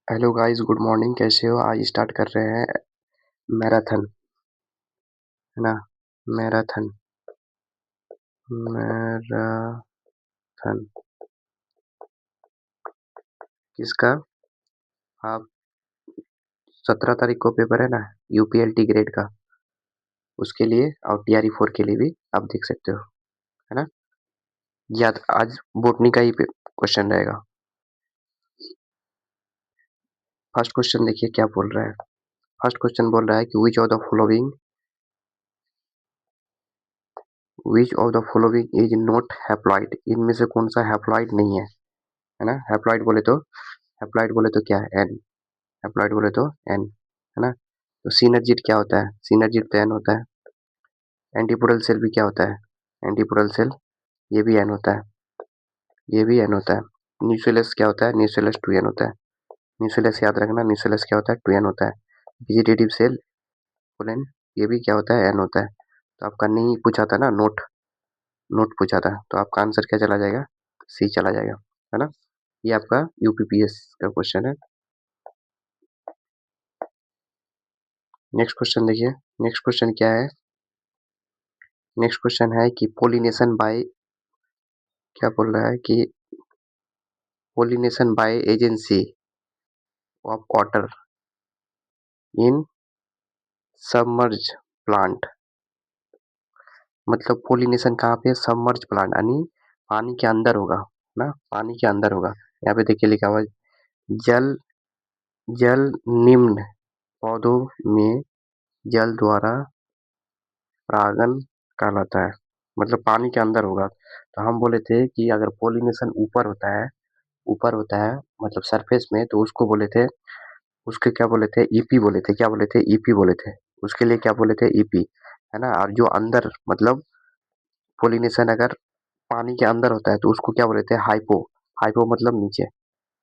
Hello guys, good morning. कैसे हो? आज स्टार्ट कर रहे हैं मैराथन, है ना। मैराथन, मैराथन किसका? आप 17 तारीख को पेपर है ना, यूपीएलटी ग्रेड का, उसके लिए और टीआरई 4 के लिए भी आप देख सकते हो, है ना। याद आज बोटनी का ही क्वेश्चन रहेगा। फर्स्ट क्वेश्चन देखिए क्या बोल रहा है। फर्स्ट क्वेश्चन बोल रहा है कि which of the following is not haploid. इनमें से कौन सा हैप्लॉइड नहीं है ना। हैप्लॉइड बोले तो क्या है? एन। हैप्लॉइड बोले तो एन, है ना। तो सिनर्जिड क्या होता है? सिनर्जिड तो एन होता है। एंटीपोडल सेल भी क्या होता है? एंटीपोडल सेल, ये भी एन होता है, ये भी एन होता है। न्यूक्लियस क्या होता है? न्यूक्लियस 2n होता है। न्यूक्लियस याद रखना, न्यूक्लियस क्या होता है? 2n होता है। वेजिटेटिव सेल पोलन, ये भी क्या होता है? एन होता है। तो आपका नहीं पूछा था ना, नोट नोट पूछा था, तो आपका आंसर क्या चला जाएगा? सी चला जाएगा, है ना। ये आपका यूपीपीएस का क्वेश्चन है। नेक्स्ट क्वेश्चन देखिए। नेक्स्ट क्वेश्चन क्या है? नेक्स्ट क्वेश्चन है कि पोलिनेशन बाय, क्या बोल रहा है कि pollination bye agency of water in submerge plant. मतलब पोलिनेशन कहाँ पे? सबमर्ज प्लांट, यानी पानी के अंदर होगा ना, पानी के अंदर होगा। यहाँ पे देखिए लिखा हुआ है, जल जल निम्न पौधों में जल द्वारा परागन कहलाता है। मतलब पानी के अंदर होगा। तो हम बोले थे कि अगर पोलिनेशन ऊपर होता है मतलब सरफेस में, तो उसको बोले थे, उसके क्या बोले थे? ईपी बोले थे। क्या बोले थे? ईपी बोले थे। उसके लिए क्या बोले थे? ईपी, है ना। और जो अंदर मतलब पोलिनेशन अगर पानी के अंदर होता है तो उसको क्या बोले थे? हाइपो। हाइपो मतलब नीचे।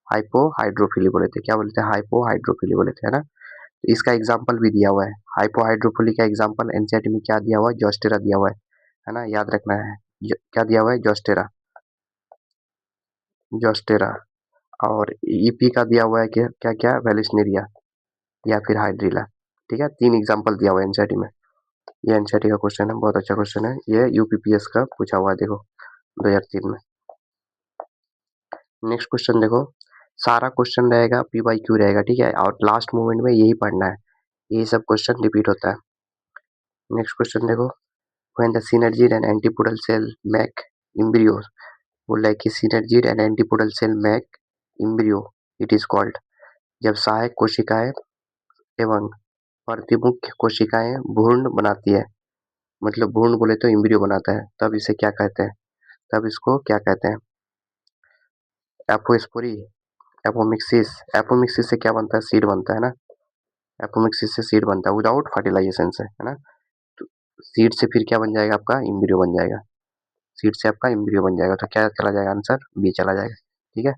हाइपो हाइड्रोफिली बोले थे। क्या बोले थे? हाइपो हाइड्रोफिली बोले थे, है ना। तो इसका एग्जाम्पल भी दिया हुआ है। हाइपो हाइड्रोफिली का एग्जाम्पल एनसीईआरटी में क्या दिया हुआ है? जोस्टेरा दिया हुआ है ना, याद रखना है। क्या दिया हुआ है? Zostera, Zostera. और ईपी का दिया हुआ है कि क्या क्या? वेलिस्नेरिया या फिर हाइड्रिला। ठीक है, 3 एग्जाम्पल दिया हुआ है एनसीईआरटी में। ये एनसीईआरटी का क्वेश्चन है, बहुत अच्छा क्वेश्चन है। ये यूपीपीएस का पूछा हुआ है, देखो 2003 में। नेक्स्ट क्वेश्चन देखो। सारा क्वेश्चन रहेगा पी वाई क्यू रहेगा, ठीक है, और लास्ट मोमेंट में यही पढ़ना है। यही सब क्वेश्चन रिपीट होता है। नेक्स्ट क्वेश्चन देखो। When the synergid and antipodal cell make embryo. बोला है कि synergid and antipodal cell make embryo, it is called. जब सहायक कोशिकाएं एवं प्रतिमुख कोशिकाएं भ्रूण बनाती है, मतलब भ्रूण बोले तो एम्ब्रियो बनाता है, तब इसे क्या कहते हैं? तब इसको क्या कहते हैं? Apospory, apomixis. एपोमिक्सिस से क्या बनता है? सीड बनता है ना। एपोमिक्सिस से सीड बनता है विदाउट फर्टिलाइजेशन से, है ना। तो सीड से फिर क्या बन जाएगा? आपका एम्ब्रियो बन जाएगा। सीड से आपका एम्ब्रियो बन जाएगा, तो क्या चला जाएगा? आंसर बी चला जाएगा, ठीक है।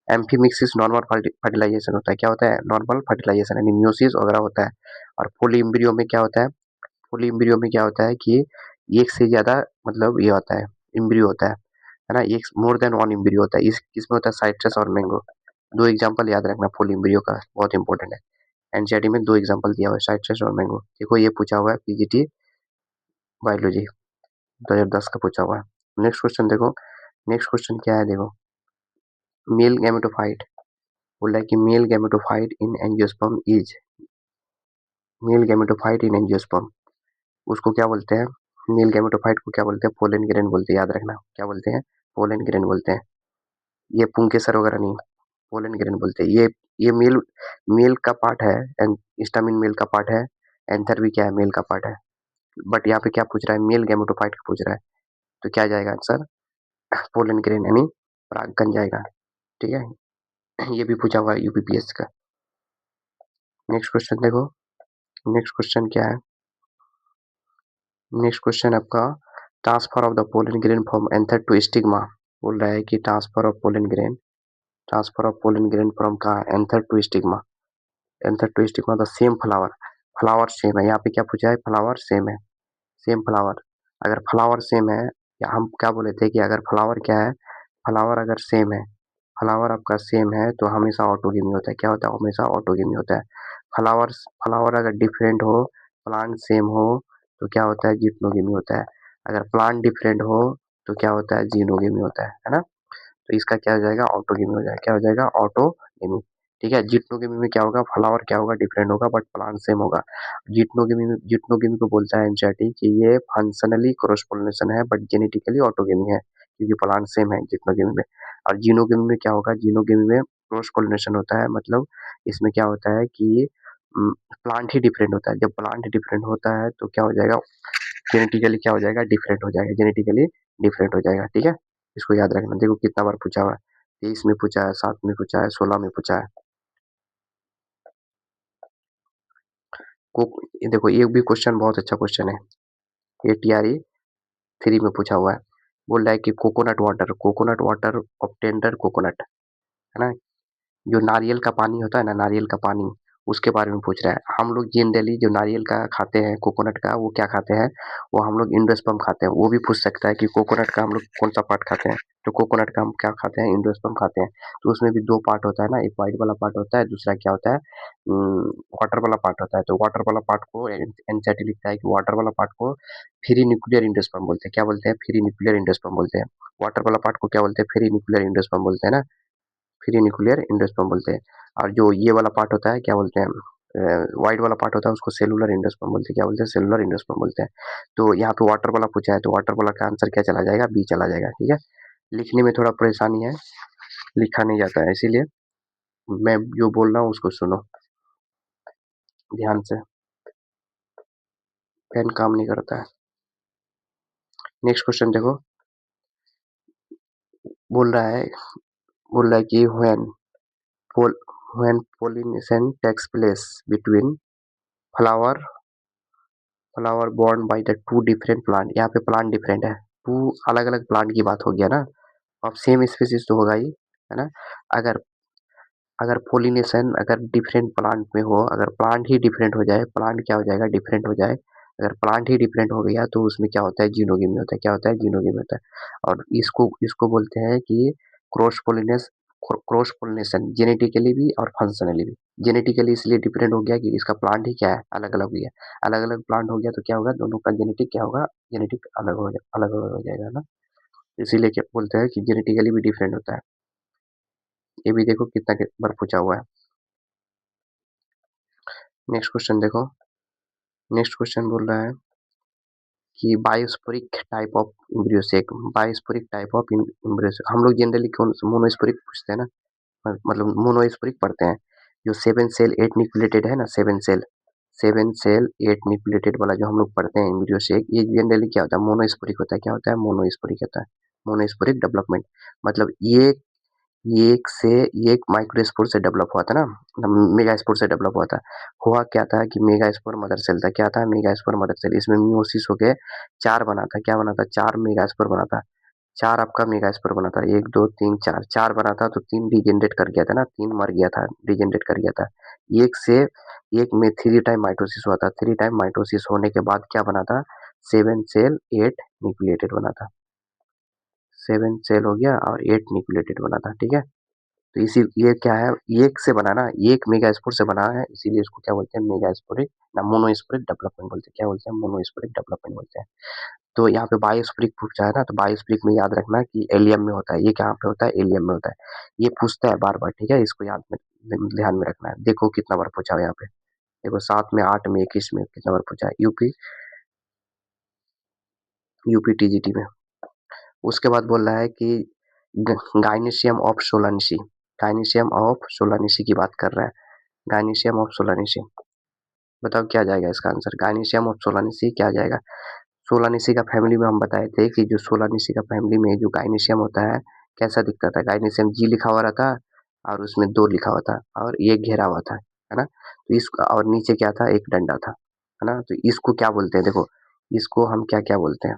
एम्फीमिक्सिस नॉर्मल फर्टिलाइजेशन होता है। क्या होता है? नॉर्मल फर्टिलाइजेशन, यानी म्यूसिस वगैरह होता है। और फुल एम्ब्रियो में क्या होता है? फुल एम्ब्रियो में क्या होता है कि एक से ज्यादा मतलब ये होता है, एम्ब्रियो होता है ना। एक मोर देन वन एम्ब्रियो होता है। इस किसमें होता है? साइट्रस और मैंगो। दो एग्जांपल याद रखना फुल एम्ब्रियो का, बहुत इंपॉर्टेंट है। एनसीईआरटी में दो एग्जांपल दिया हुआ है, साइट्रस और मैंगो। देखो ये पूछा हुआ है पीजीटी बायोलॉजी 2010 का पूछा हुआ है। नेक्स्ट क्वेश्चन देखो। नेक्स्ट क्वेश्चन क्या है देखो। मेल गैमेटोफाइट, बोला है कि male gametophyte in angiosperm is, male gametophyte in angiosperm, उसको क्या बोलते हैं? मेल गैमेटोफाइट को क्या बोलते हैं? पोलन ग्रेन बोलते हैं, याद रखना। क्या बोलते हैं? पोलन ग्रेन बोलते हैं। ये पुंकेसर वगैरह नहीं, पोलन ग्रेन बोलते हैं। ये मेल का पार्ट है, एंड स्टामिन मेल का पार्ट है, एंथर भी क्या है? मेल का पार्ट है। बट यहाँ पे क्या पूछ रहा है? मेल गैमेटोफाइट का पूछ रहा है। तो क्या जाएगा आंसर? पोलन ग्रेन यानी परागकण जाएगा, ठीक है। ये भी पूछा हुआ है यूपीपीएस का। नेक्स्ट क्वेश्चन देखो। नेक्स्ट क्वेश्चन क्या है? नेक्स्ट क्वेश्चन आपका transfer of the pollen grain from anther to stigma. बोल रहा है कि transfer of pollen grain from कहाँ? Anther to stigma. Anther to stigma the same flower, flower same है। यहाँ पे क्या पूछा है? फ्लावर सेम है, सेम फ्लावर। अगर फ्लावर सेम है, या हम क्या बोले थे कि अगर फ्लावर क्या है? फ्लावर अगर सेम है, फ्लावर आपका सेम है तो हमेशा ऑटोगेमी होता है। क्या होता है? हमेशा ऑटोगेमी होता है। फ्लावर्स फ्लावर अगर डिफरेंट हो, प्लांट सेम हो तो क्या होता है? जिप्नोगेमी होता है। अगर प्लांट डिफरेंट हो तो क्या होता है? जीनोगेमी होता है ना? तो इसका क्या हो जाएगा? ऑटोगेमी हो जाएगा। क्या हो जाएगा? ऑटोगेमी। ठीक है। जिप्नोगेमी में क्या होगा? फ्लावर क्या होगा? डिफरेंट होगा बट प्लांट सेम होगा। जिप्नोगेमी को बोलता है एनसीईआरटी कि ये फंक्शनली क्रॉस पोलिनेशन है बट जेनेटिकली ऑटोगेमी है, क्योंकि प्लांट सेम है जिप्नोगेमी में। और जीनोगेमी में क्या होगा? जीनोगेमी में क्रॉस पोलिनेशन होता है, मतलब इसमें क्या होता है कि प्लांट ही डिफरेंट होता है। जब प्लांट डिफरेंट होता है तो क्या हो जाएगा? जेनेटिकली क्या हो जाएगा? डिफरेंट हो जाएगा। जेनेटिकली डिफरेंट हो जाएगा। ठीक है। इसको याद रखना। देखो कितना बार पूछा हुआ है। 23 में पूछा है, 7 में पूछा है, 16 में पूछा है। को ये देखो ये भी क्वेश्चन बहुत अच्छा क्वेश्चन है। ये टीआरई 3 में पूछा हुआ है। बोल रहा है कि coconut water of tender coconut, है ना? जो नारियल का पानी होता है ना, नारियल का पानी, उसके बारे में पूछ रहा है। हम लोग जनरली जो नारियल का खाते हैं, कोकोनट का, वो क्या खाते हैं? वो हम लोग इंडोस्पर्म खाते हैं। वो भी पूछ सकता है कि कोकोनट का हम लोग कौन सा पार्ट खाते हैं? तो कोकोनट का हम क्या खाते हैं? इंडोस्पर्म खाते हैं। तो उसमें भी दो पार्ट होता है ना, एक व्हाइट वाला पार्ट होता है, दूसरा क्या होता है? वाटर वाला पार्ट होता है। तो वाटर वाला पार्ट को एनसीईआरटी लिखता है कि वाटर वाला पार्ट को फ्री न्यूक्लियर इंडोस्पर्म बोलते हैं। क्या बोलते हैं? फ्री न्यूक्लियर इंडोस्पर्म बोलते हैं। वाटर वाला पार्ट को क्या बोलते हैं? फ्री न्यूक्लियर इंडोस्पर्म बोलते हैं ना। फ्री न्यूक्लियर इंडोस्पर्म बोलते हैं। और जो ये वाला पार्ट होता है क्या बोलते हैं? व्हाइट वाला पार्ट होता है उसको सेलुलर इंडोस्पर्म बोलते हैं। क्या बोलते हैं? सेलुलर इंडोस्पर्म बोलते हैं। तो यहाँ पे वाटर वाला पूछा है तो वाटर वाला का आंसर क्या चला जाएगा? बी चला जाएगा। ठीक है। लिखने में थोड़ा परेशानी है, लिखा नहीं जाता है, इसीलिए मैं जो बोल रहा हूँ उसको सुनो ध्यान से। पेन काम नहीं करता है। नेक्स्ट क्वेश्चन देखो। बोल रहा है बोल रहा है कि pole when pollination takes place between flower flower borne by the two different plant. यहाँ पे प्लांट डिफरेंट है, टू अलग अलग प्लांट की बात हो गया ना। अब सेम स्पीसीज तो होगा ही, है ना? अगर अगर पोलिनेशन अगर डिफरेंट प्लांट में हो, अगर प्लांट ही डिफरेंट हो जाए, प्लांट क्या हो जाएगा? डिफरेंट हो जाए। अगर प्लांट ही डिफरेंट हो गया तो उसमें क्या होता है? जीनोगिमी होता है। क्या होता है? जीनोगिमी होता है। और इसको इसको बोलते हैं कि क्रॉस पोलिनेस क्रॉस पोलिनेशन, जेनेटिकली भी और फंक्शनली भी। जेनेटिकली इसलिए डिफरेंट हो गया कि इसका प्लांट ही क्या है? अलग अलग हो गया। अलग अलग प्लांट हो गया तो क्या होगा? दोनों का जेनेटिक क्या होगा? जेनेटिक अलग हो जाएगा ना। इसीलिए क्या बोलते हैं कि जेनेटिकली भी डिफरेंट होता है। ये भी देखो कितना बार पूछा हुआ है। नेक्स्ट क्वेश्चन देखो। नेक्स्ट क्वेश्चन बोल रहा है कि bisporic type of embryo sac. Bisporic type of embryo sac हम लोग जनरली कौन मोनोस्पोरिक पूछते हैं ना, मतलब मोनोस्पोरिक पढ़ते हैं। जो 7 सेल 8 न्यूक्लिएटेड है ना, 7 सेल 8 न्यूक्लिएटेड वाला जो हम लोग पढ़ते हैं एम्ब्रियोसेक, ये जनरली क्या होता है? मोनोस्पोरिक होता है। क्या होता है? मोनोस्पोरिक होता है। मोनोस्पोरिक डेवलपमेंट, मतलब ये एक माइक्रोस्पोर से डेवलप हुआ था ना, मेगास्पोर से डेवलप हुआ था। हुआ क्या था कि मेगास्पोर मदर सेल था। क्या था? Megaspore mother cell. इसमें मियोसिस होके 4 बना था। क्या बना था? 4 मेगास्पोर बना था। 4 आपका मेगास्पोर बना था। 1 2 3 4 4 बना था तो 3 डिजेनरेट कर गया था ना, 3 मर गया था, डिजेनरेट कर गया था। एक से एक में 3 टाइम माइटोसिस हुआ था। 3 टाइम माइटोसिस होने के बाद क्या बना था? 7 सेल 8 न्यूक्लिएटेड बना था। 7 सेल हो गया और 8 न्यूक्लिएटेड बना था। ठीक है। तो इसी ये क्या है? एक से बना ना, एक मेगास्पोर से बना है, इसीलिए इसको क्या बोलते हैं? मेगास्पोरिक ना मोनोस्पोरिक डेवलपमेंट बोलते हैं। क्या बोलते हैं? मोनोस्पोरिक डेवलपमेंट बोलते हैं। तो यहाँ पे बायोस्पोरिक पूछा है ना, तो बायोस्पोरिक में याद रखना कि एलियम में होता है। ये कहाँ पे होता है? एलियम में होता है। ये पूछता है बार बार। ठीक है। इसको याद में ध्यान में रखना है। देखो कितना बार पूछा है यहाँ पे। देखो 7 में, 8 में, 21 में कितना बार पूछा है? यूपी टीजीटी में। उसके बाद बोल रहा है कि गाइनेशियम ऑफ सोलानिसी। गाइनेशियम ऑफ सोलानिसी की बात कर रहा है। गाइनेशियम ऑफ सोलानिसी, बताओ क्या जाएगा इसका आंसर? गाइनेशियम ऑफ सोलानिसी क्या जाएगा? सोलानिसी का फैमिली में हम बताए थे कि जो सोलानिसी का फैमिली में जो गाइनेशियम होता है कैसा दिखता था? गाइनेशियम जी लिखा हुआ रहता और उसमें 2 लिखा हुआ था और ये घेरा हुआ था, है ना? तो इसका और नीचे क्या था? एक डंडा था, है ना? तो इसको क्या बोलते हैं? देखो इसको हम क्या क्या बोलते हैं?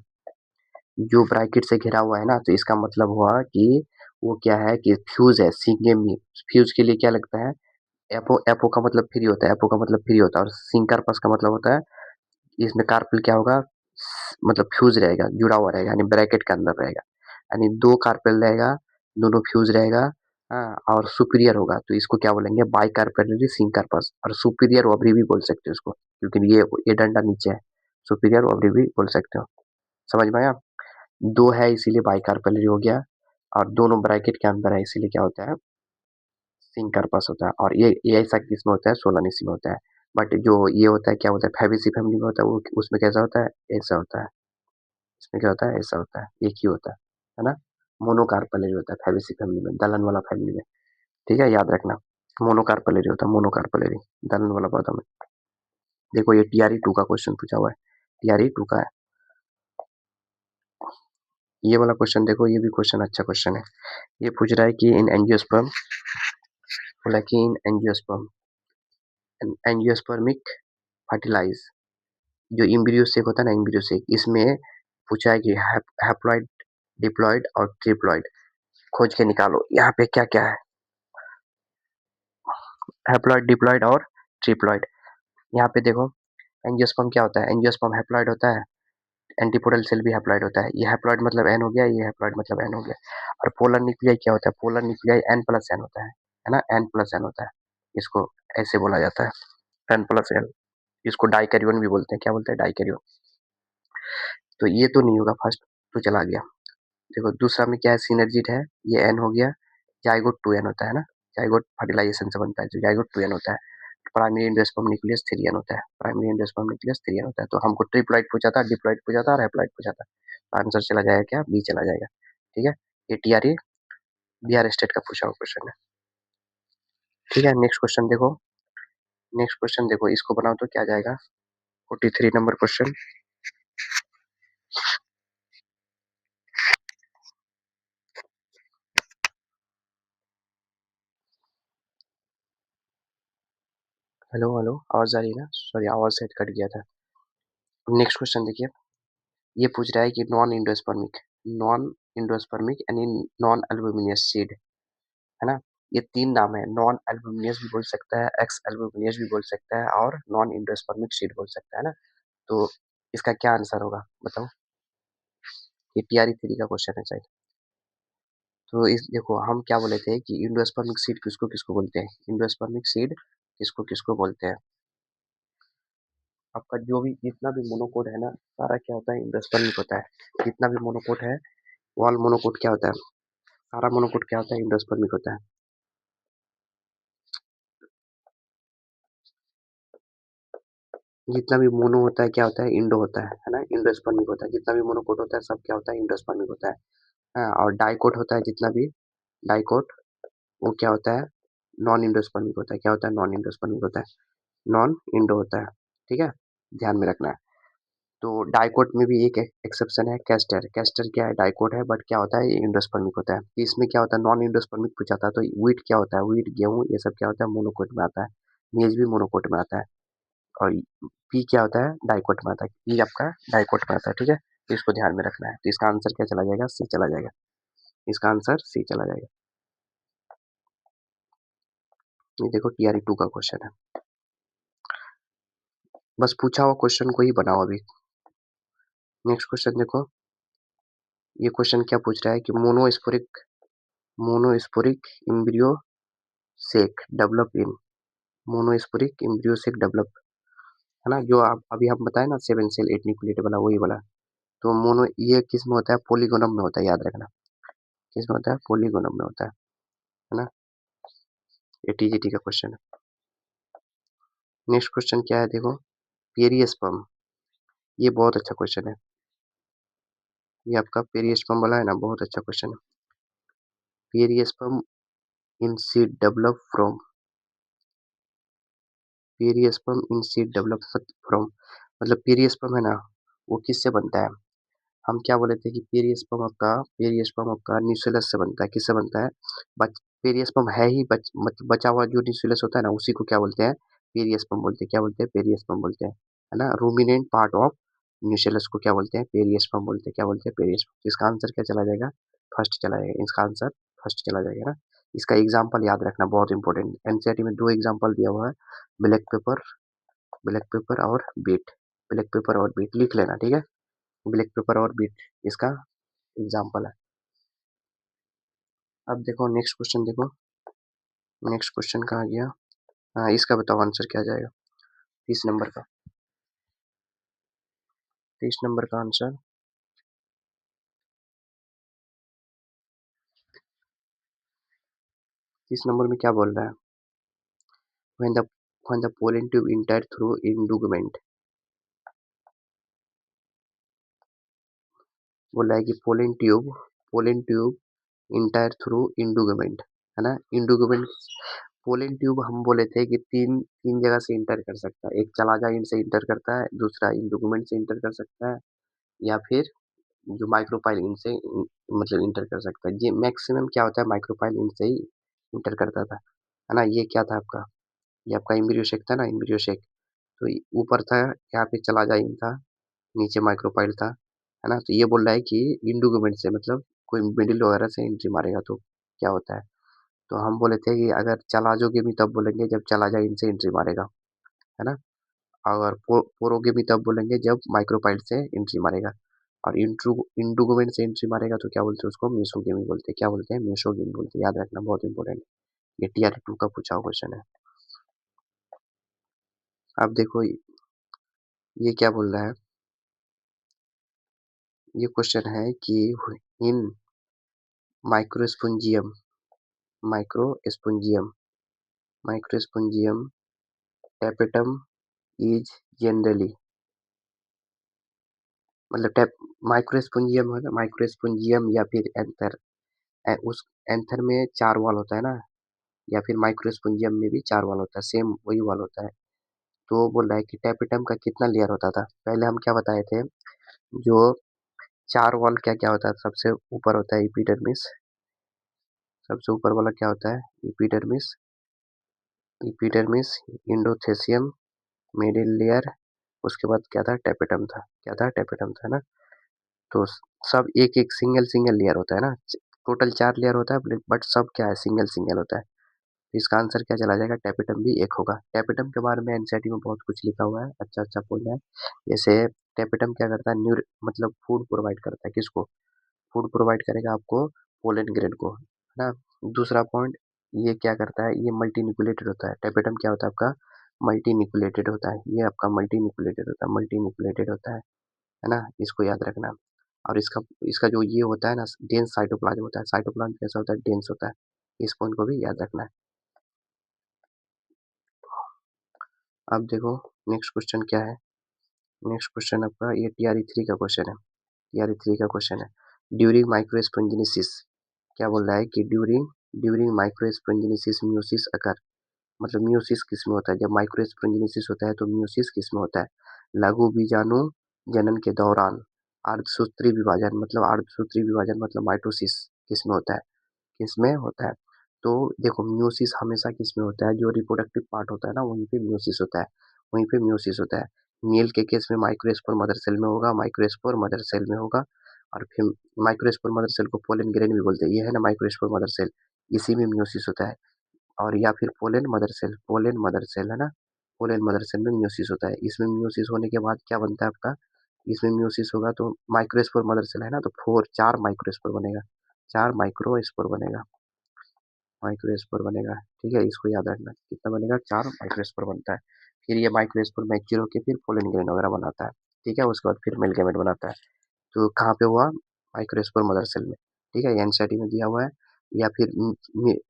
जो ब्रैकेट से घिरा हुआ है ना, तो इसका मतलब हुआ कि वो क्या है कि फ्यूज है, सिंगेमी। फ्यूज के लिए क्या लगता है? एपो एपो का मतलब फ्री होता है। एपो का मतलब फ्री होता है और सिंकारपस का मतलब होता है इसमें कार्पेल क्या होगा? मतलब फ्यूज रहेगा, जुड़ा हुआ रहेगा, यानी ब्रैकेट के अंदर रहेगा। यानी 2 कार्पेल रहेगा, दोनों फ्यूज रहेगा हाँ, और सुपीरियर होगा तो इसको क्या बोलेंगे, बाइकार्पेलरी सिंकार्पस। और सुपीरियर ओवरी भी बोल सकते हो इसको, क्योंकि ये डंडा नीचे है, सुपीरियर ओवरी भी बोल सकते हो। समझ में आया? दो है इसीलिए बाइकार्पेलरी हो गया, और दोनों ब्रैकेट के अंदर है इसीलिए क्या होता है, सिंकार्पस होता है। और ये ऐसा किसमें होता है, सोलानिसी में होता है। बट जो ये होता है क्या होता है, फैबेसी फैमिली में होता है, वो उसमें कैसा होता है, ऐसा होता है। इसमें क्या होता है, ऐसा होता है, एक ही होता है ना। मोनोकार्पेलरी होता है फैबेसी फैमिली में, दलहन वाला फैमिली में। ठीक है, याद रखना। मोनोकार्पेलरी होता है, मोनोकार्पेलरी, दलहन वाला पौधा में। देखो ये टीआरई 2 का क्वेश्चन पूछा हुआ है, टीआरई 2 का है ये वाला क्वेश्चन। देखो ये भी क्वेश्चन अच्छा क्वेश्चन है। ये पूछ रहा है कि इन एंजियोस्पर्म, बोला कि इन एंजियोस्पर्म, एंजियोस्पर्मिक फर्टिलाइज, जो इम्ब्रियो सेक होता है ना, इम्ब्रियो सेक, इसमें पूछा है कि हैप्लॉइड, डिप्लॉइड और ट्रिप्लॉइड खोज के निकालो। यहाँ पे क्या क्या है, हैप्लॉइड, डिप्लॉइड और ट्रिप्लॉइड। यहाँ पे देखो एंजियोस्पर्म क्या होता है, एंजियोस्पर्म हैप्लॉइड होता है, एंटीपोडल सेल भी हैप्लॉइड होता है। ये हैप्लॉइड मतलब एन हो गया, ये हैप्लॉइड मतलब एन हो गया। और पोलर न्यूक्लियाई क्या होता है, polar nuclei N plus N होता है ना, एन प्लस एन होता है। इसको ऐसे बोला जाता है, एन प्लस एन। इसको डाइकैरियोन भी बोलते हैं, क्या बोलते हैं, डाइकैरियोन। तो ये तो नहीं होगा फर्स्ट, तो चला गया। देखो दूसरा में क्या है, सिनर्जिड है, ये एन हो गया। जाइगोट 2n होता है ना, जाइगोट फर्टिलाइजेशन से बनता है, जो जाइगोट 2n होता है। प्राइमरी एंडोस्पर्म न्यूक्लियस 3n होता है, प्राइमरी एंडोस्पर्म न्यूक्लियस 3n होता है। तो हमको ट्रिप्लॉइड पूछा था, डिप्लॉइड पूछा था और हैप्लॉइड पूछा था। तो आंसर चला जाएगा क्या, बी चला जाएगा। ठीक है, ये टीआरए बिहार स्टेट का पूछा हुआ क्वेश्चन है। ठीक है, नेक्स्ट क्वेश्चन देखो, नेक्स्ट क्वेश्चन देखो, इसको बनाओ तो क्या आ जाएगा, 43 नंबर क्वेश्चन। हेलो हेलो, आवाज आ रही है ना, सॉरी आवाज सेट कट गया था। नेक्स्ट क्वेश्चन देखिए, ये पूछ रहा है कि नॉन इंडोस्पर्मिक, नॉन इंडोस्पर्मिक यानी नॉन एल्बुमिनियस सीड, है ना। ये तीन नाम है, नॉन एल्बुमिनियस भी बोल सकता है, एक्स एल्बुमिनियस भी बोल सकता है, और नॉन इंडोस्पर्मिक सीड बोल सकता है ना। तो इसका क्या आंसर होगा बताओ, ये टीआरई 3 का क्वेश्चन है शायद। तो इस देखो हम क्या बोले थे कि इंडोस्पर्मिक सीड किसको किसको बोलते हैं, इंडोस्पर्मिक सीड किसको किसको बोलते हैं। आपका जो भी जितना भी मोनोकोट है ना, सारा क्या होता है, इंडोस्पर्मिक होता है। जितना भी मोनोकोट है, ऑल मोनोकोट क्या होता है, सारा मोनोकोट क्या होता है, इंडोस्पर्मिक होता है। जितना भी मोनो होता है क्या होता है, इंडो होता है ना, इंडोस्पर्मिक होता है। जितना भी मोनोकोट होता है सब क्या होता है, इंडोस्पर्मिक होता है। हाँ, और डाइकोट होता है जितना भी, डाइकोट वो क्या होता है, नॉन इंडोस्पर्मिक होता है। क्या होता है, नॉन इंडोस्पर्मिक होता है, नॉन इंडो होता है। ठीक है, ध्यान में रखना है। तो डाइकोट में भी एक एक्सेप्शन है, कैस्टर। कैस्टर क्या है, डाइकोट है, बट क्या होता है, ये इंडोस्पर्मिक होता है। तो इसमें क्या होता है, नॉन इंडोस्पर्मिक पूछा था। तो व्हीट क्या होता है, व्हीट गेहूं ये सब क्या होता है, मोनोकोट में आता है। मेज भी मोनोकोट में आता है। और पी क्या होता है, डाइकोट में आता है, पी आपका डाइकोट में आता है। ठीक है, तो इसको ध्यान में रखना है। तो इसका आंसर क्या चला जाएगा, सी चला जाएगा। इसका आंसर सी चला जाएगा। ये देखो टीआरई 2 का क्वेश्चन है, बस पूछा हुआ क्वेश्चन को ही बनाओ अभी। नेक्स्ट क्वेश्चन देखो, ये क्वेश्चन क्या पूछ रहा है कि monosporic embryo sac develop in, monosporic embryo sac develop, है ना, जो आप अभी हम बताए ना, 7 सेल 8 न्यूक्लिएट वाला, वही वाला। तो मोनो ये किस में होता है, पोलीगोनम में होता है, याद रखना। किस में होता है, पोलीगोनम में होता है ना। ये टीजीटी का क्वेश्चन है। नेक्स्ट क्वेश्चन क्या है देखो, पेरियस्पर्म, ये बहुत अच्छा क्वेश्चन है। ये आपका पेरियस्पर्म वाला है ना, बहुत अच्छा क्वेश्चन है। Perisperm in seed develop from, perisperm in seed develop from, मतलब पेरियस्पर्म है ना, वो किससे बनता है। हम क्या बोले थे कि पेरियस्पर्म आपका न्यूक्लियस से बनता है। किससे बनता है, पेरियस्पर्म है ही बचा हुआ जो न्यूक्लियस होता है ना, उसी को क्या बोलते हैं, पेरियस्पर्म बोलते हैं। क्या बोलते हैं, पेरियस्पर्म बोलते हैं, है ना। रूमिनेंट पार्ट ऑफ न्यूक्लियस को क्या बोलते हैं, पेरियस्पर्म बोलते हैं। क्या बोलते हैं, पेरियस्पर्म। इसका आंसर क्या चला जाएगा, फर्स्ट चला जाएगा। इसका आंसर फर्स्ट चला जाएगा ना। इसका एग्जाम्पल याद रखना, बहुत इंपॉर्टेंट। एनसीईआरटी में दो एग्जाम्पल दिया हुआ है, ब्लैक पेपर, ब्लैक पेपर और बीट, ब्लैक पेपर और बीट लिख लेना। ठीक है, ब्लैक पेपर और बीट इसका एग्जाम्पल है। अब देखो नेक्स्ट क्वेश्चन देखो, नेक्स्ट क्वेश्चन कहाँ गया? हाँ, इसका बताओ आंसर क्या आ जाएगा 30 नंबर का। 30 नंबर का आंसर 30 नंबर में क्या बोल रहा है? when the when the pollen tube enter through indugment, बोल रहा है कि पोलन ट्यूब इंटर थ्रू इंडुगमेंट, है ना? इंडुगमेंट पोलन ट्यूब हम बोले थे कि तीन तीन जगह से इंटर कर सकता है, एक चलाजा इंड से इंटर करता है, दूसरा इंडुगमेंट से इंटर कर सकता है, या फिर जो माइक्रोपाइल इंड से मतलब इंटर कर सकता है। ये मैक्सिमम क्या होता है, माइक्रोपाइल इंड से ही इंटर करता था, है ना? ये क्या था आपका, ये आपका एम्ब्रियो शेक था ना, एम्ब्रियो शेक। तो ऊपर था, यहाँ पे चलाजा इंड था, नीचे माइक्रोपाइल था, है ना? तो ये बोल रहा है कि इंडुगमेंट से मतलब कोई मिडिल वगैरह से एंट्री मारेगा तो क्या होता है? तो हम बोले थे कि अगर चलाजोगे भी तब बोलेंगे जब चलाजा इनसे एंट्री मारेगा, है ना? और पोरोगे भी तब बोलेंगे जब माइक्रोपाइल से एंट्री मारेगा। और इंडुगमेंट से एंट्री मारेगा तो क्या बोलते हैं उसको? मेसोगेमी बोलते हैं। क्या बोलते हैं? मेसोगेमी बोलते हैं। याद रखना, बहुत इंपॉर्टेंट। ये TR2 का पूछा हुआ क्वेश्चन है। अब देखो ये क्या बोल रहा है? ये क्वेश्चन है कि इन माइक्रोस्पोंजियम माइक्रोस्पोंजियम माइक्रोस्पोंजियम टैपेटम इज जनरली, मतलब टैप माइक्रोस्पोंजियम है ना, माइक्रोस्पोंजियम या फिर एंथर, उस एंथर में 4 वाल होता है ना, या फिर माइक्रोस्पोंजियम में भी 4 वाल होता है, सेम वही वाल होता है। तो बोल रहा है कि टैपेटम का कितना लेयर होता था? पहले हम क्या बताए थे, जो 4 वाल क्या क्या होता है? सबसे ऊपर होता है इपिडर्मिस, सबसे ऊपर वाला क्या होता है? इपिडर्मिस, इपिडर्मिस, इंडोथेसियम, मिडिल लेयर, उसके बाद क्या था? टैपेटम था। क्या था? टैपेटम था ना। तो सब एक एक सिंगल सिंगल लेयर होता है ना, टोटल 4 लेयर होता है, बट सब क्या है? सिंगल सिंगल होता है। तो इसका आंसर क्या चला जाएगा? टैपेटम भी एक होगा। टैपेटम के बारे में एनसीईआरटी में बहुत कुछ लिखा हुआ है, अच्छा अच्छा पॉइंट है। जैसे टैपेटम क्या करता है? न्यूर मतलब फूड प्रोवाइड करता है, किसको? फूड प्रोवाइड करेगा आपको, पोलन ग्रेन को, है ना? दूसरा पॉइंट, ये क्या करता है? ये मल्टी न्यूक्लिएटेड होता है। टैपेटम क्या होता है आपका? मल्टी न्यूक्लिएटेड होता है। ये आपका मल्टी न्यूक्लिएटेड होता है, मल्टी न्यूक्लिएटेड होता है ना? इसको याद रखना। और इसका इसका जो ये होता है ना, डेंस साइटोप्लाज्म होता है। साइटोप्लाज्म कैसा होता है? डेंस होता है। इस पॉइंट को भी याद रखना है। अब देखो नेक्स्ट क्वेश्चन क्या है? नेक्स्ट क्वेश्चन आपका ये TRE3 का क्वेश्चन है। TRE3 का क्वेश्चन है, ड्यूरिंग माइक्रोस्पोंजिनेसिस, क्या बोल रहा है कि ड्यूरिंग ड्यूरिंग माइक्रोस्पोंजिनेसिस म्यूसिस अकर, मतलब म्यूसिस किस में होता है? जब माइक्रोस्पोंजिनेसिस होता है तो म्यूसिस किस में होता है? लघु बीजाणु जनन के दौरान अर्धसूत्री विभाजन, मतलब अर्धसूत्री विभाजन मतलब माइटोसिस किस में होता है? किसमें होता है? तो देखो म्यूसिस हमेशा किसमें होता है? जो रिप्रोडक्टिव पार्ट होता है ना, वहीं पे म्यूसिस होता है, वहीं पे म्यूसिस होता है। मेल के केस में माइक्रोस्पोर मदर सेल में होगा, माइक्रोस्पोर मदर सेल में होगा। और फिर माइक्रोस्पोर मदर सेल को पोलन ग्रेन भी बोलते हैं, ये है ना माइक्रोस्पोर मदर सेल, इसी में म्यूसिस होता है। और या फिर पोलन मदर सेल है ना, पोलन मदर सेल में म्यूसिस होता है। इसमें म्यूसिस होने के बाद क्या बनता है आपका? इसमें म्यूसिस होगा तो माइक्रोस्पोर मदर सेल है ना, तो 4 माइक्रोस्पोर बनेगा, 4 माइक्रोस्पोर बनेगा, माइक्रोस्पोर बनेगा। ठीक है, इसको याद रखना, कितना बनेगा? 4 माइक्रोस्पोर बनता है। फिर ये माइक्रोस्पोर मैच्योर होकर फिर पोलन ग्रेन वगैरह बनाता है। ठीक है, उसके बाद फिर मेल गैमेट बनाता है। तो कहाँ पे हुआ? माइक्रोस्पोर मदर सेल में। ठीक है, एनसीईआरटी में दिया हुआ है। या फिर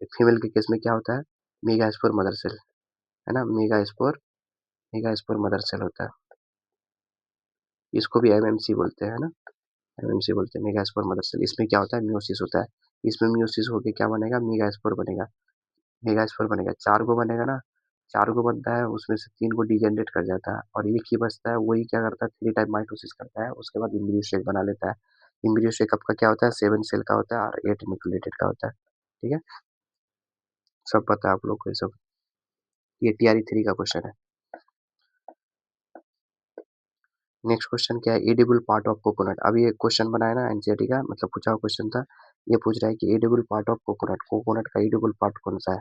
फीमेल के केस में क्या होता है? मेगास्पोर मदर सेल, है ना, मेगास्पोर मदर सेल होता है। इसको भी MMC बोलते हैं ना, MMC बोलते हैं, मेगास्पोर मदर सेल। इसमें क्या होता है? म्यूसिस होता है। इसमें म्यूसिस होके क्या बनेगा? मेगास्पोर बनेगा, मेगास्पोर बनेगा। 4 गो बनेगा ना, 4 गो बनता है, उसमें से 3 को डिजेनरेट कर जाता है और एक ही बचता है, वही क्या करता है? 3 टाइम माइटोसिस करता है, उसके बाद इम्ब्रियो शेक बना लेता है। इम्ब्रियो शेक आपका क्या होता है? 7 सेल का होता है और 8 न्यूक्लिएटेड का होता है। ठीक है, सब पता है आप लोग को ये सब। ये TRE3 का क्वेश्चन है। नेक्स्ट क्वेश्चन क्या है? Edible part of coconut. अभी एक क्वेश्चन बनाया ना एनसीईआरटी का, मतलब पूछा हुआ क्वेश्चन था। ये पूछ रहा है कि edible part of coconut, coconut का एडिबल पार्ट कौन सा है?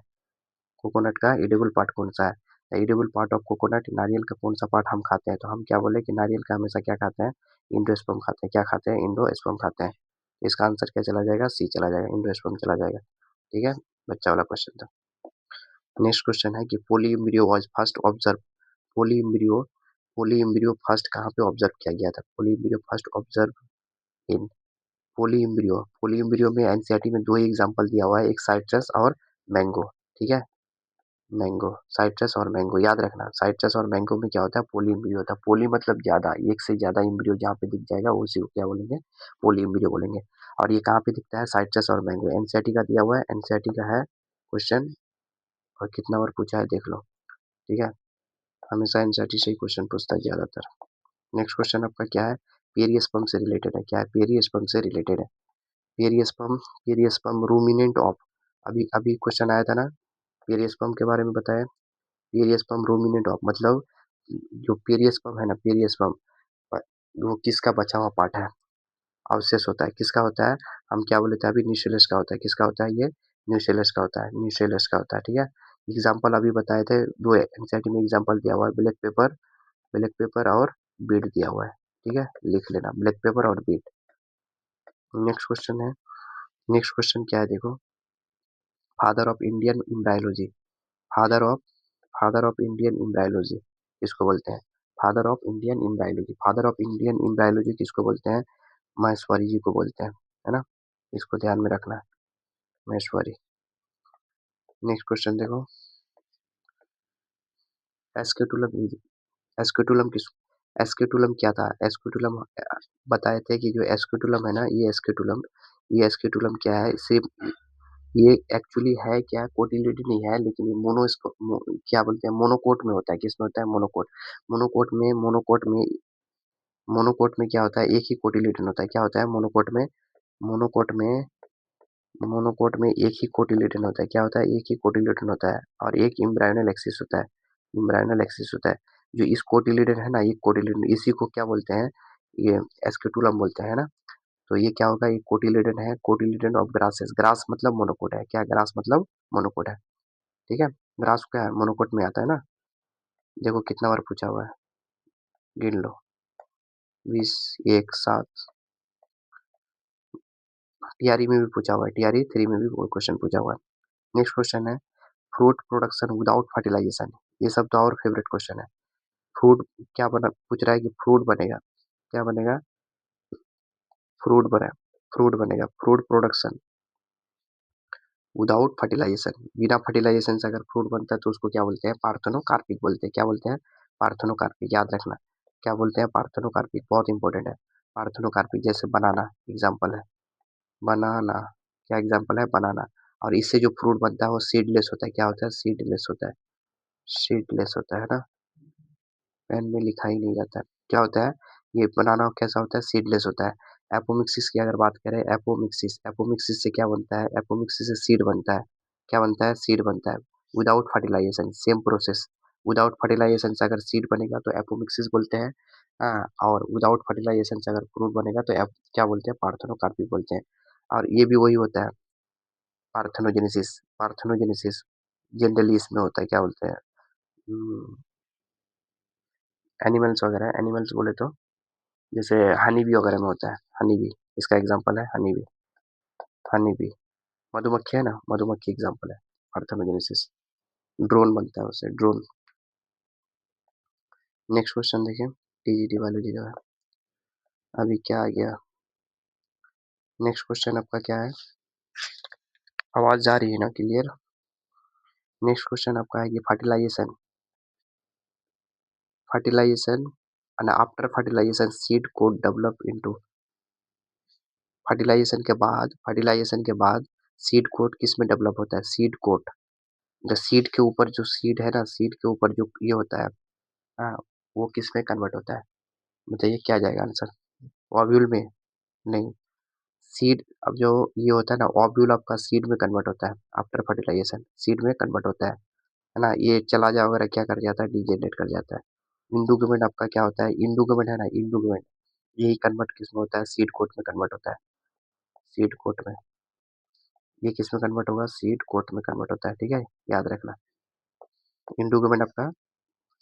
कोकोनट का एडिबल पार्ट कौन सा है? एडिबल पार्ट ऑफ कोकोनट, नारियल का कौन सा पार्ट हम खाते हैं? तो हम क्या बोले कि नारियल का हमेशा क्या खाते हैं? इंडोस्पर्म खाते हैं। क्या खाते हैं? इंडोस्पर्म खाते हैं। इसका आंसर क्या चला जाएगा? सी चला जाएगा, इंडोस्पर्म चला जाएगा। ठीक है, बच्चा वाला क्वेश्चन था। नेक्स्ट क्वेश्चन है कि poly embryo was first observe, poly embryo, poly embryo first कहाँ पे ऑब्जर्व किया गया था? Poly embryo first observe in, poly embryo, poly embryo में एनसीईआरटी में दो ही एग्जांपल दिया हुआ है, एक साइट्रस और मैंगो, ठीक है, मैंगो, साइट्रस और मैंगो याद रखना। साइट्रस और मैंगो में क्या होता है? पोली एम्ब्रियो होता है। पोली मतलब ज्यादा, एक से ज्यादा एम्ब्रियो जहाँ पे दिख जाएगा उसी को क्या बोलेंगे? पोली एम्ब्रियो बोलेंगे। और ये कहाँ पे दिखता है? साइट्रस और मैंगो, एनसीईआरटी का दिया हुआ है, एनसीईआरटी का है क्वेश्चन। और कितना बार पूछा है देख लो, ठीक है, हमेशा एनसीईआरटी से ही क्वेश्चन पूछता है ज्यादातर। नेक्स्ट क्वेश्चन आपका क्या है? पेरियस्पर्म से रिलेटेड है। क्या है? पेरियस्पर्म से रिलेटेड है। पेरियस्पर्म, पेरियस्पर्म रूमिनेंट ऑफ, अभी अभी क्वेश्चन आया था ना, पेरियस्पर्म के बारे में बताया। पेरियस्पर्म रूमिनेंट ऑफ मतलब जो पेरियस्पर्म है ना, पेरियस्पर्म वो किसका बचा हुआ पार्ट है? अवशेष होता है। किसका होता है? हम क्या बोले थे अभी? न्यूसेलस का होता है। किसका होता है ये? न्यूसेलस का होता है, न्यूसेलस का होता है, ठीक है। एग्जाम्पल अभी बताए थे, दो एनसीईआरटी में एग्जाम्पल दिया हुआ है, ब्लैक पेपर, ब्लैक पेपर और बीट दिया हुआ है, ठीक है, लिख लेना ब्लैक पेपर और बीट। नेक्स्ट क्वेश्चन है, नेक्स्ट क्वेश्चन क्या है देखो, father of Indian embryology, father of, father of Indian embryology किसको बोलते हैं? Father of Indian embryology, father of Indian embryology किसको बोलते हैं? महेश्वरी जी को बोलते हैं, है ना, इसको ध्यान में रखना, महेश्वरी। नेक्स्ट क्वेश्चन देखो, एस्केटुलम, एस्केटुलम किस, एस्केटुलम क्या था? एस्केटुलम बताए थे कि जो एस्केटुलम है ना, ये एस्केटुलम, ये एस्केटुलम क्या है? सिर्फ ये एक्चुअली है क्या? कोटिलिडी नहीं है, लेकिन ये क्या बोलते हैं, मोनोकोट में होता है। किसमें होता है? मोनोकोट, मोनोकोट में, मोनोकोट में, मोनोकोट में क्या होता है? एक ही कोटिलेडन होता है। क्या होता है मोनोकोट में? मोनोकोट में, मोनोकोट में एक ही कोटिलेडन होता है। क्या होता है? एक ही कोटिलेडन होता है और एक इम्ब्रायोनल एक्सिस होता है, इम्ब्रायोनल एक्सिस होता है। जो इस कोटिलेडन है ना, एक कोटिलेडन, इसी को क्या बोलते हैं? ये एस्केटुलम बोलते हैं ना। तो ये क्या होगा? ये कोटिलेडन है, कोटिलेडन ऑफ ग्रासेस, ग्रास मतलब मोनोकोट है। क्या? ग्रास मतलब मोनोकोट है, ठीक है। ग्रास क्या है? मोनोकोट में आता है ना। देखो कितना बार पूछा हुआ है, गिन लो, 20, 1, 7, टीआरई में भी पूछा हुआ है, टीआरई 3 में भी वो क्वेश्चन पूछा हुआ है। नेक्स्ट क्वेश्चन है, फ्रूट प्रोडक्शन विदाउट फर्टिलाइजेशन, ये सब तो और फेवरेट क्वेश्चन है। फ्रूट क्या बना, पूछ रहा है कि फ्रूट बनेगा, क्या बनेगा? फ्रूट बना, फ्रूट बनेगा, फ्रूट प्रोडक्शन विदाउट फर्टिलाइजेशन, बिना फर्टिलाइजेशन से अगर फ्रूट बनता है तो उसको क्या बोलते हैं? पार्थेनोकार्पिक बोलते हैं। क्या बोलते हैं? पार्थेनोकार्पिक, याद रखना, क्या बोलते हैं? पार्थेनोकार्पिक, बहुत इंपॉर्टेंट है। पार्थेनोकार्पिक, जैसे बनाना एग्जाम्पल है, बनाना, क्या एग्जाम्पल है? बनाना। और इससे जो फ्रूट बनता है वो सीडलेस होता है। क्या होता है? सीडलेस होता है, सीडलेस होता है ना, पेन में लिखा ही नहीं जाता है। क्या होता है? ये बनाना कैसा होता है? सीडलेस होता है। एपोमिक्सिस की अगर बात करें, एपोमिक्सिस, एपोमिक्सिस से क्या बनता है? एपोमिक्सिस से सीड बनता है। क्या बनता है? सीड बनता है without fertilisation, same process. Without fertilisation से अगर सीड बनेगा तो एपोमिक्सिस बोलते हैं, हाँ, और विदाउट फर्टिलाइजेशन से अगर फ्रूट बनेगा तो क्या बोलते हैं? पार्थेनोकार्पिक बोलते हैं। और ये भी वही होता है, पार्थेनोजेनेसिस, पार्थेनोजेनेसिस जनरली इसमें होता है, क्या बोलते हैं, एनिमल्स वगैरह, एनिमल्स बोले तो जैसे हनी बी वगैरह में होता है, हनी बी, इसका एग्जांपल है हनी बी, हनी बी, मधुमक्खी है ना, मधुमक्खी एग्जांपल है पार्थेनोजेनेसिस। ड्रोन बनता है उससे, ड्रोन। नेक्स्ट क्वेश्चन देखिए, टीजीटी बायोलॉजी का है, अभी क्या आ गया, नेक्स्ट क्वेश्चन आपका क्या है? आवाज जा रही है ना क्लियर? नेक्स्ट क्वेश्चन आपका है कि fertilisation, fertilisation and after fertilisation seed code develop into, fertilisation के बाद, फर्टिलाइजेशन के बाद सीड कोट किस में डेवलप होता है? सीड कोट, जो सीड के ऊपर जो सीड है ना, सीड के ऊपर जो ये होता है, हाँ, वो किस में कन्वर्ट होता है? बताइए क्या जाएगा आंसर? ओव्यूल में? नहीं, सीड, अब जो ये होता है ना, ओव्यूल आपका सीड में कन्वर्ट होता है, आफ्टर फर्टिलाइजेशन सीड में कन्वर्ट होता है ना। ये चला जा वगैरह क्या कर जाता है? डीजेनरेट कर जाता है। इंडुगमेंट आपका क्या होता है? इंडुगमेंट है ना, इंडुगमेंट, यही कन्वर्ट किस में होता है? सीड कोट में कन्वर्ट होता है, सीड कोट में। ये किस में कन्वर्ट होगा? सीड कोट में कन्वर्ट होता है, ठीक है, याद रखना। इंडोगेमेंट आपका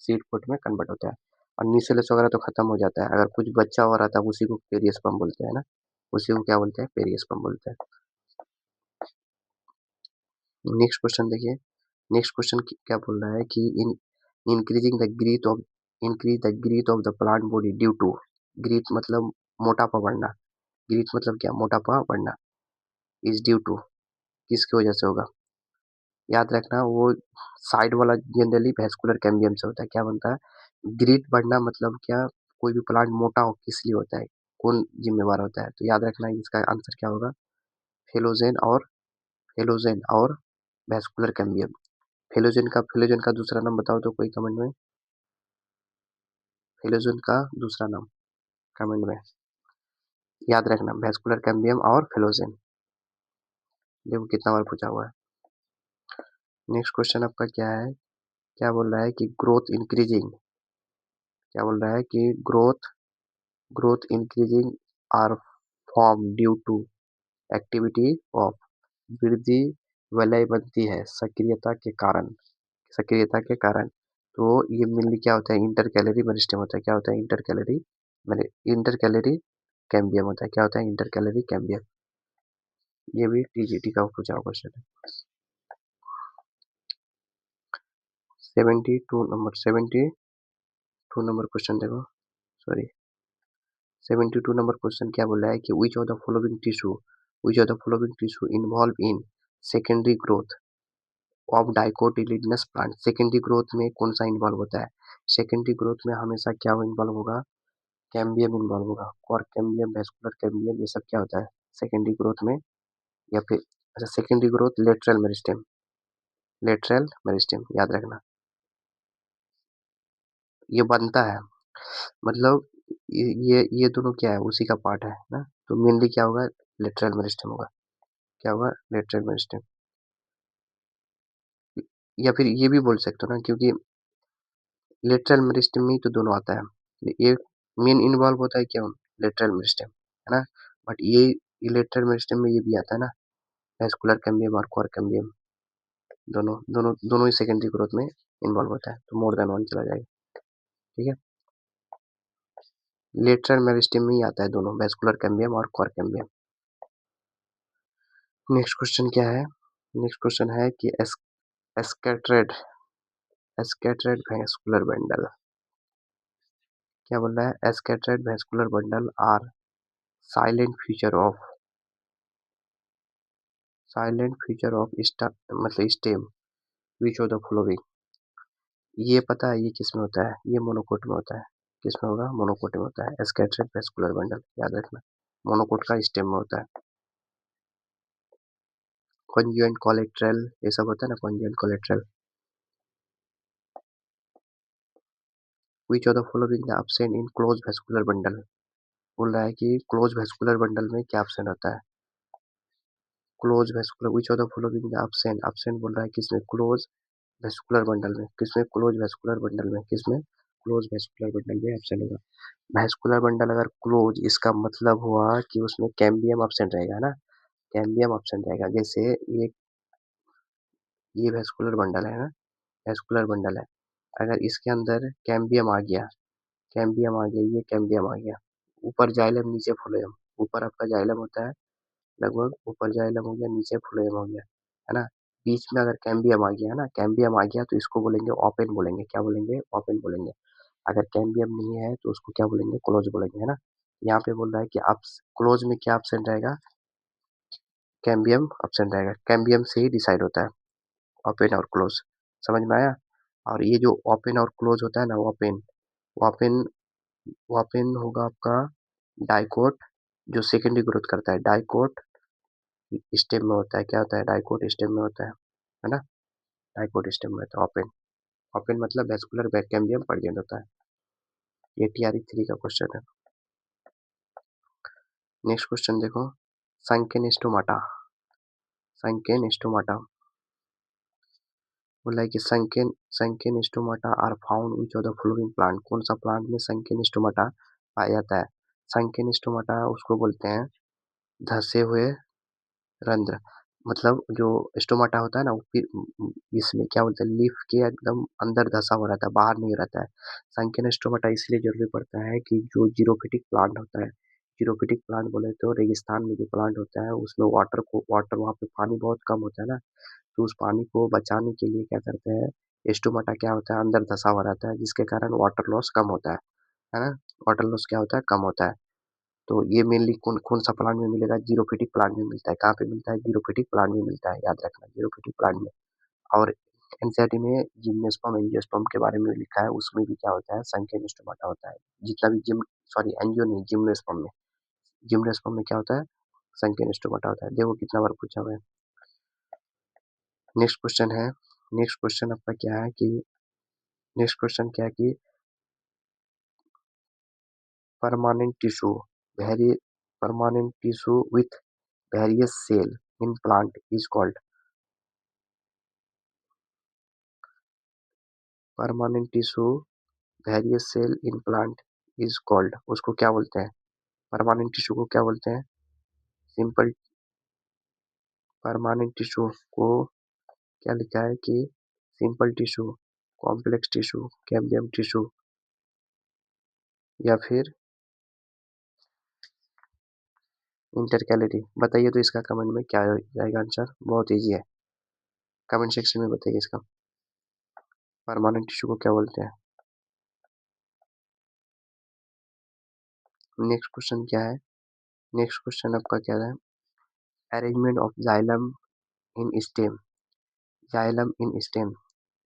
सीड कोट में कन्वर्ट होता है। और न्यूसेलस वगैरह तो खत्म हो जाता है, अगर कुछ बच्चा हो रहा था उसी को पेरियस्पर्म बोलते हैं ना, उसी को क्या बोलते हैं? पेरियस्पर्म बोलते हैं। नेक्स्ट क्वेश्चन देखिए, नेक्स्ट क्वेश्चन क्या बोल रहा है कि in increasing the growth of increase the growth of the plant body due to, growth मतलब मोटापा बढ़ना, ग्रीथ मतलब क्या, मोटापा बढ़ना, इज ड्यू टू, किसकी वजह से होगा, याद रखना वो साइड वाला जनरली वैस्कुलर कैम्बियम से होता है। क्या बनता है, ग्रीथ बढ़ना मतलब क्या, कोई भी प्लांट मोटा हो किस लिए होता है, कौन जिम्मेवार होता है, तो याद रखना इसका आंसर क्या होगा, हेलोजेन और वैस्कुलर कैम्बियम। फिलोजेन का दूसरा नाम बताओ तो कोई कमेंट में, फिलोजेन का दूसरा नाम कमेंट में, याद रखना वैस्कुलर कैम्बियम और फिलोजेन। देखो कितना बार पूछा हुआ है। नेक्स्ट क्वेश्चन आपका क्या है, क्या बोल रहा है कि ग्रोथ इंक्रीजिंग, क्या बोल रहा है कि growth increasing are form due to activity of, वृद्धि वलय बनती है सक्रियता के कारण, सक्रियता के कारण। तो ये मेनली क्या होता है, इंटर कैलोरी मेरिस्टेम होता है। क्या होता है, इंटर कैलोरी कैम्बियम होता है। क्या होता है, इंटर कैलोरी कैम्बियम। ये भी टीजीटी का पूछा हुआ क्वेश्चन है। 72 नंबर क्वेश्चन देखो, सॉरी 72 नंबर क्वेश्चन क्या बोल रहा है कि which of the following tissue involve in secondary growth of dicotyledonous plant. Secondary growth में कौन सा इन्वॉल्व होता है, सेकेंडरी ग्रोथ में हमेशा क्या इन्वॉल्व होगा, कैम्बियम इन्वॉल्व होगा, और कैम्बियम वैस्कुलर कैम्बियम ये सब क्या होता है सेकेंडरी ग्रोथ में, या फिर अच्छा सेकेंडरी ग्रोथ लेटरल मेरिस्टेम याद रखना, ये बनता है, मतलब ये दोनों क्या है, उसी का पार्ट है ना। तो मेनली क्या होगा, लेटरल मेरिस्टेम होगा। क्या होगा, लेटरल मेरिस्टेम, या फिर ये भी बोल सकते हो ना, क्योंकि लेटरल मेरिस्टेम में ही तो दोनों आता है, ये मेन इन्वॉल्व होता है क्या, लेटरल मेरिस्टेम है ना, बट ये लेटरल मेरिस्टेम में ये भी आता है ना, वेस्कुलर कैम्बियम और कोर कैम्बियम, दोनों दोनों दोनों ही सेकेंडरी ग्रोथ में इन्वॉल्व होता है, तो मोर देन वन चला जाएगा। ठीक है, लेटरल मेरिस्टेम में ही आता है दोनों, वेस्कुलर कैम्बियम और कोर कैम्बियम। नेक्स्ट क्वेश्चन क्या है, नेक्स्ट क्वेश्चन है कि एस्केट्रेड एस्केट्रेड वेस्कुलर बंडल, क्या बोल रहा है, scattered vascular bundle are salient feature of, salient feature of मतलब stem which of the following, ये पता है ये किस में होता है, ये मोनोकोट में होता है, किस में होगा, मोनोकोट में होता है, एस्केट्रेड वेस्कुलर बंडल याद रखना, मोनोकोट का स्टेम में होता है। कॉन्जुएंट कोलेट्रल ये सब होता है ना, conjoint collateral. Which of the following the absent in close vascular bundle, बोल रहा है कि क्लोज वेस्कुलर बंडल में क्या एब्सेंट होता है, close vascular which of the following the absent, absent बोल रहा है किसमें, क्लोज वेस्कुलर बंडल में, किसमें, क्लोज वेस्कुलर बंडल में, किसमें, क्लोज वेस्कुलर बंडल में एब्सेंट होगा। वेस्कुलर बंडल अगर क्लोज, इसका मतलब हुआ कि उसमें कैम्बियम एब्सेंट रहेगा ना, कैम्बियम एब्सेंट रहेगा। जैसे ये वेस्कुलर बंडल है ना, वेस्कुलर बंडल है, अगर इसके अंदर कैम्बियम आ गया, कैम्बियम आ गया, ये कैम्बियम आ गया, ऊपर जाइलम नीचे फ्लोएम, ऊपर आपका जाइलम होता है, लगभग ऊपर जाइलम हो गया, नीचे फ्लोएम हो गया, है ना, बीच में अगर कैम्बियम आ गया ना, कैम्बियम आ गया तो इसको बोलेंगे ओपन बोलेंगे, क्या बोलेंगे, ओपन बोलेंगे। अगर कैम्बियम नहीं है तो उसको क्या बोलेंगे, क्लोज बोलेंगे, है ना। यहाँ पे बोल रहा है कि आप क्लोज में क्या ऑप्शन रहेगा, कैम्बियम ऑप्शन रहेगा, कैम्बियम से ही डिसाइड होता है ओपन और क्लोज, समझ में आया। और ये जो ओपन और क्लोज होता है ना, ओपन ओपन ओपन होगा आपका डाइकोट, जो सेकेंडरी ग्रोथ करता है, डाइकोट स्टेम में होता है, क्या होता है, डाइकोट स्टेम में होता है ना, डाइकोट स्टेम में होता है ओपन, ओपन मतलब वेस्कुलर बैक्टेरियम प्रेजेंट होता है। ये TRE 3 का क्वेश्चन है। नेक्स्ट क्वेश्चन देखो, संकेन स्टोमाटा, संकेन स्टोमाटा बोला है कि sunken stomata are found which of the following plant, कौन सा प्लांट में संकेन स्टोमाटा पाया जाता है। संकेन स्टोमाटा उसको बोलते हैं धसे हुए रंध्र, मतलब जो स्टोमाटा होता है ना, वो इसमें क्या बोलते हैं, लीफ के एकदम अंदर धसा हुआ रहता है, बाहर नहीं रहता है। संकीर्ण स्टोमाटा इसलिए जरूरी पड़ता है कि जो जीरोफिटिक प्लांट होता है, जीरोफिटिक प्लांट बोले तो रेगिस्तान में जो प्लांट होता है उसमें वाटर वहाँ पे पानी बहुत कम होता है ना, तो उस पानी को बचाने के लिए क्या करते हैं, स्टोमाटा क्या होता है अंदर धसा हुआ रहता है, जिसके कारण वाटर लॉस कम होता है ना। वाटर लॉस क्या होता है, कम होता है। तो ये मेनली कौन कौन सा प्लांट में मिलेगा, जीरोफिटिक प्लांट में मिलता है। कहाँ पे मिलता है, जीरोफिटिक प्लांट में मिलता है, याद रखना जीरोफिटिक प्लांट में। और एनसीईआरटी में जिम्नोस्पर्म एंजियोस्पर्म के बारे में लिखा है, उसमें भी क्या होता है, संकर स्टोमाटा होता है। जितना भी जिम सॉरी एंजियो नहीं, जिम्नोस्पर्म में क्या होता है, संकर स्टोमाटा होता है। देखो कितना बार पूछा हुआ है। नेक्स्ट क्वेश्चन है, नेक्स्ट क्वेश्चन आपका क्या है कि नेक्स्ट क्वेश्चन क्या है कि permanent tissue very permanent tissue with various cell in plant is called. Permanent tissue various cell in plant is called, उसको क्या बोलते हैं, परमानेंट टिश्यू को क्या बोलते हैं, सिंपल परमानेंट टिश्यू को क्या लिखा है कि simple tissue, complex tissue, cambium tissue, या फिर इंटरकैलरी। बताइए तो इसका कमेंट में क्या जाएगा आंसर, बहुत इजी है, कमेंट सेक्शन में बताइए इसका परमानेंट टिश्यू को क्या बोलते हैं। नेक्स्ट क्वेश्चन क्या है, नेक्स्ट क्वेश्चन आपका क्या है, arrangement of xylem in stem, xylem in stem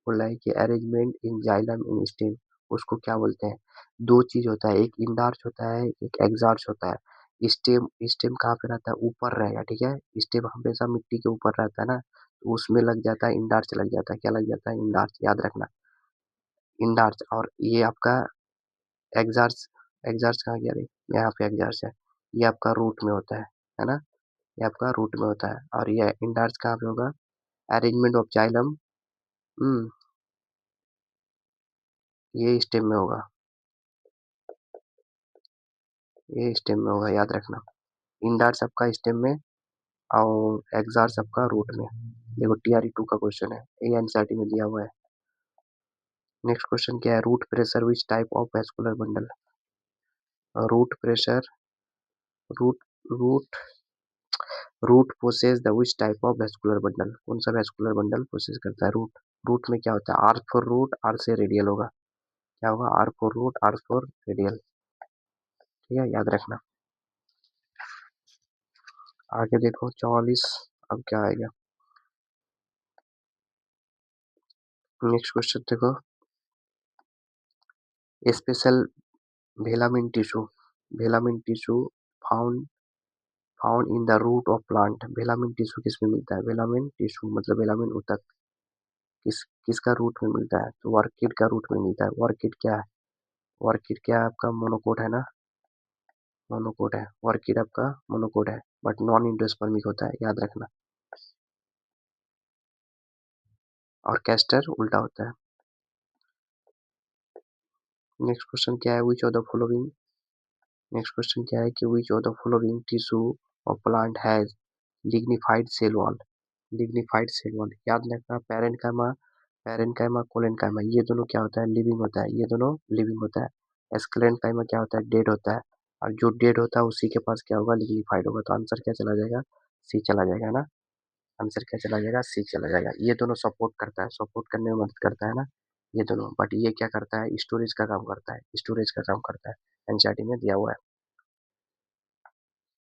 बोला है कि अरेंजमेंट इन जाइलम इन स्टेम, उसको क्या बोलते हैं। दो चीज होता है, एक इंडार्च होता है, एक एग्जार्च होता है। स्टेम स्टेम कहाँ पे रहता है, ऊपर रहेगा, ठीक है। स्टेम हमेशा मिट्टी के ऊपर रहता है ना, तो उसमें लग जाता है इंडार्च, लग जाता है, क्या लग जाता है, इंडार्च, याद रखना इंडार्च। और ये आपका एग्जार्च, एग्जार्च कहाँ गया रे, यहाँ पे एग्जार्च है, ये आपका रूट में होता है ना, ये आपका रूट में होता है। और ये इंडार्च कहाँ पे होगा, अरेंजमेंट ऑफ जाइलम, ये स्टेम में होगा, ये स्टेम में होगा, याद रखना। इंडार्स आपका स्टेम में और एग्जार्स आपका रूट में। देखो टीआरई 2 का क्वेश्चन है, ये एनसीईआरटी में दिया हुआ है। नेक्स्ट क्वेश्चन क्या है, root pressure which type of vascular bundle, root pressure, root root root possess the which type of vascular bundle, कौन सा वैस्कुलर बंडल प्रोसेस करता है रूट। रूट में क्या होता है, आर फॉर रूट, आर से रेडियल होगा, क्या होगा, R for root, R for radial, ठीक है, याद रखना। आगे देखो 44, अब क्या आएगा, नेक्स्ट क्वेश्चन देखो, special velamen tissue, velamen tissue found found in the root of plant, velamen tissue किस में मिलता है, वेलामिन टिश्यू मतलब वेलामिन ऊतक किसका रूट में मिलता है, तो ऑर्किड का रूट में मिलता है। ऑर्किड क्या है, ऑर्किड क्या है आपका, मोनोकोट है ना, मोनोकोट है, ऑर्किड आपका मोनोकोट है, बट नॉन इंडोस्पर्मिक होता है, याद रखना। और कैस्टर उल्टा होता है। नेक्स्ट क्वेश्चन क्या है, which of the following, next question क्या है कि which of the following tissue of plant has lignified cell wall, lignified cell wall, याद रखना। पैरेन्काइमा, पैरेन्काइमा कोलेनकाइमा, ये दोनों क्या होता है, लिविंग होता है, ये दोनों लिविंग होता है। स्क्लेरेन्काइमा क्या होता है, डेड होता है। और जो डेड होता है उसी के पास क्या होगा, लिग्निफाइड होगा, तो आंसर क्या चला जाएगा, सी चला जाएगा ना, आंसर क्या चला जाएगा, सी चला जाएगा। ये दोनों सपोर्ट करता है, सपोर्ट करने में मदद करता है ना ये दोनों, बट ये क्या करता है, स्टोरेज का काम करता है, स्टोरेज का काम करता है, एनसीईआरटी में दिया हुआ है।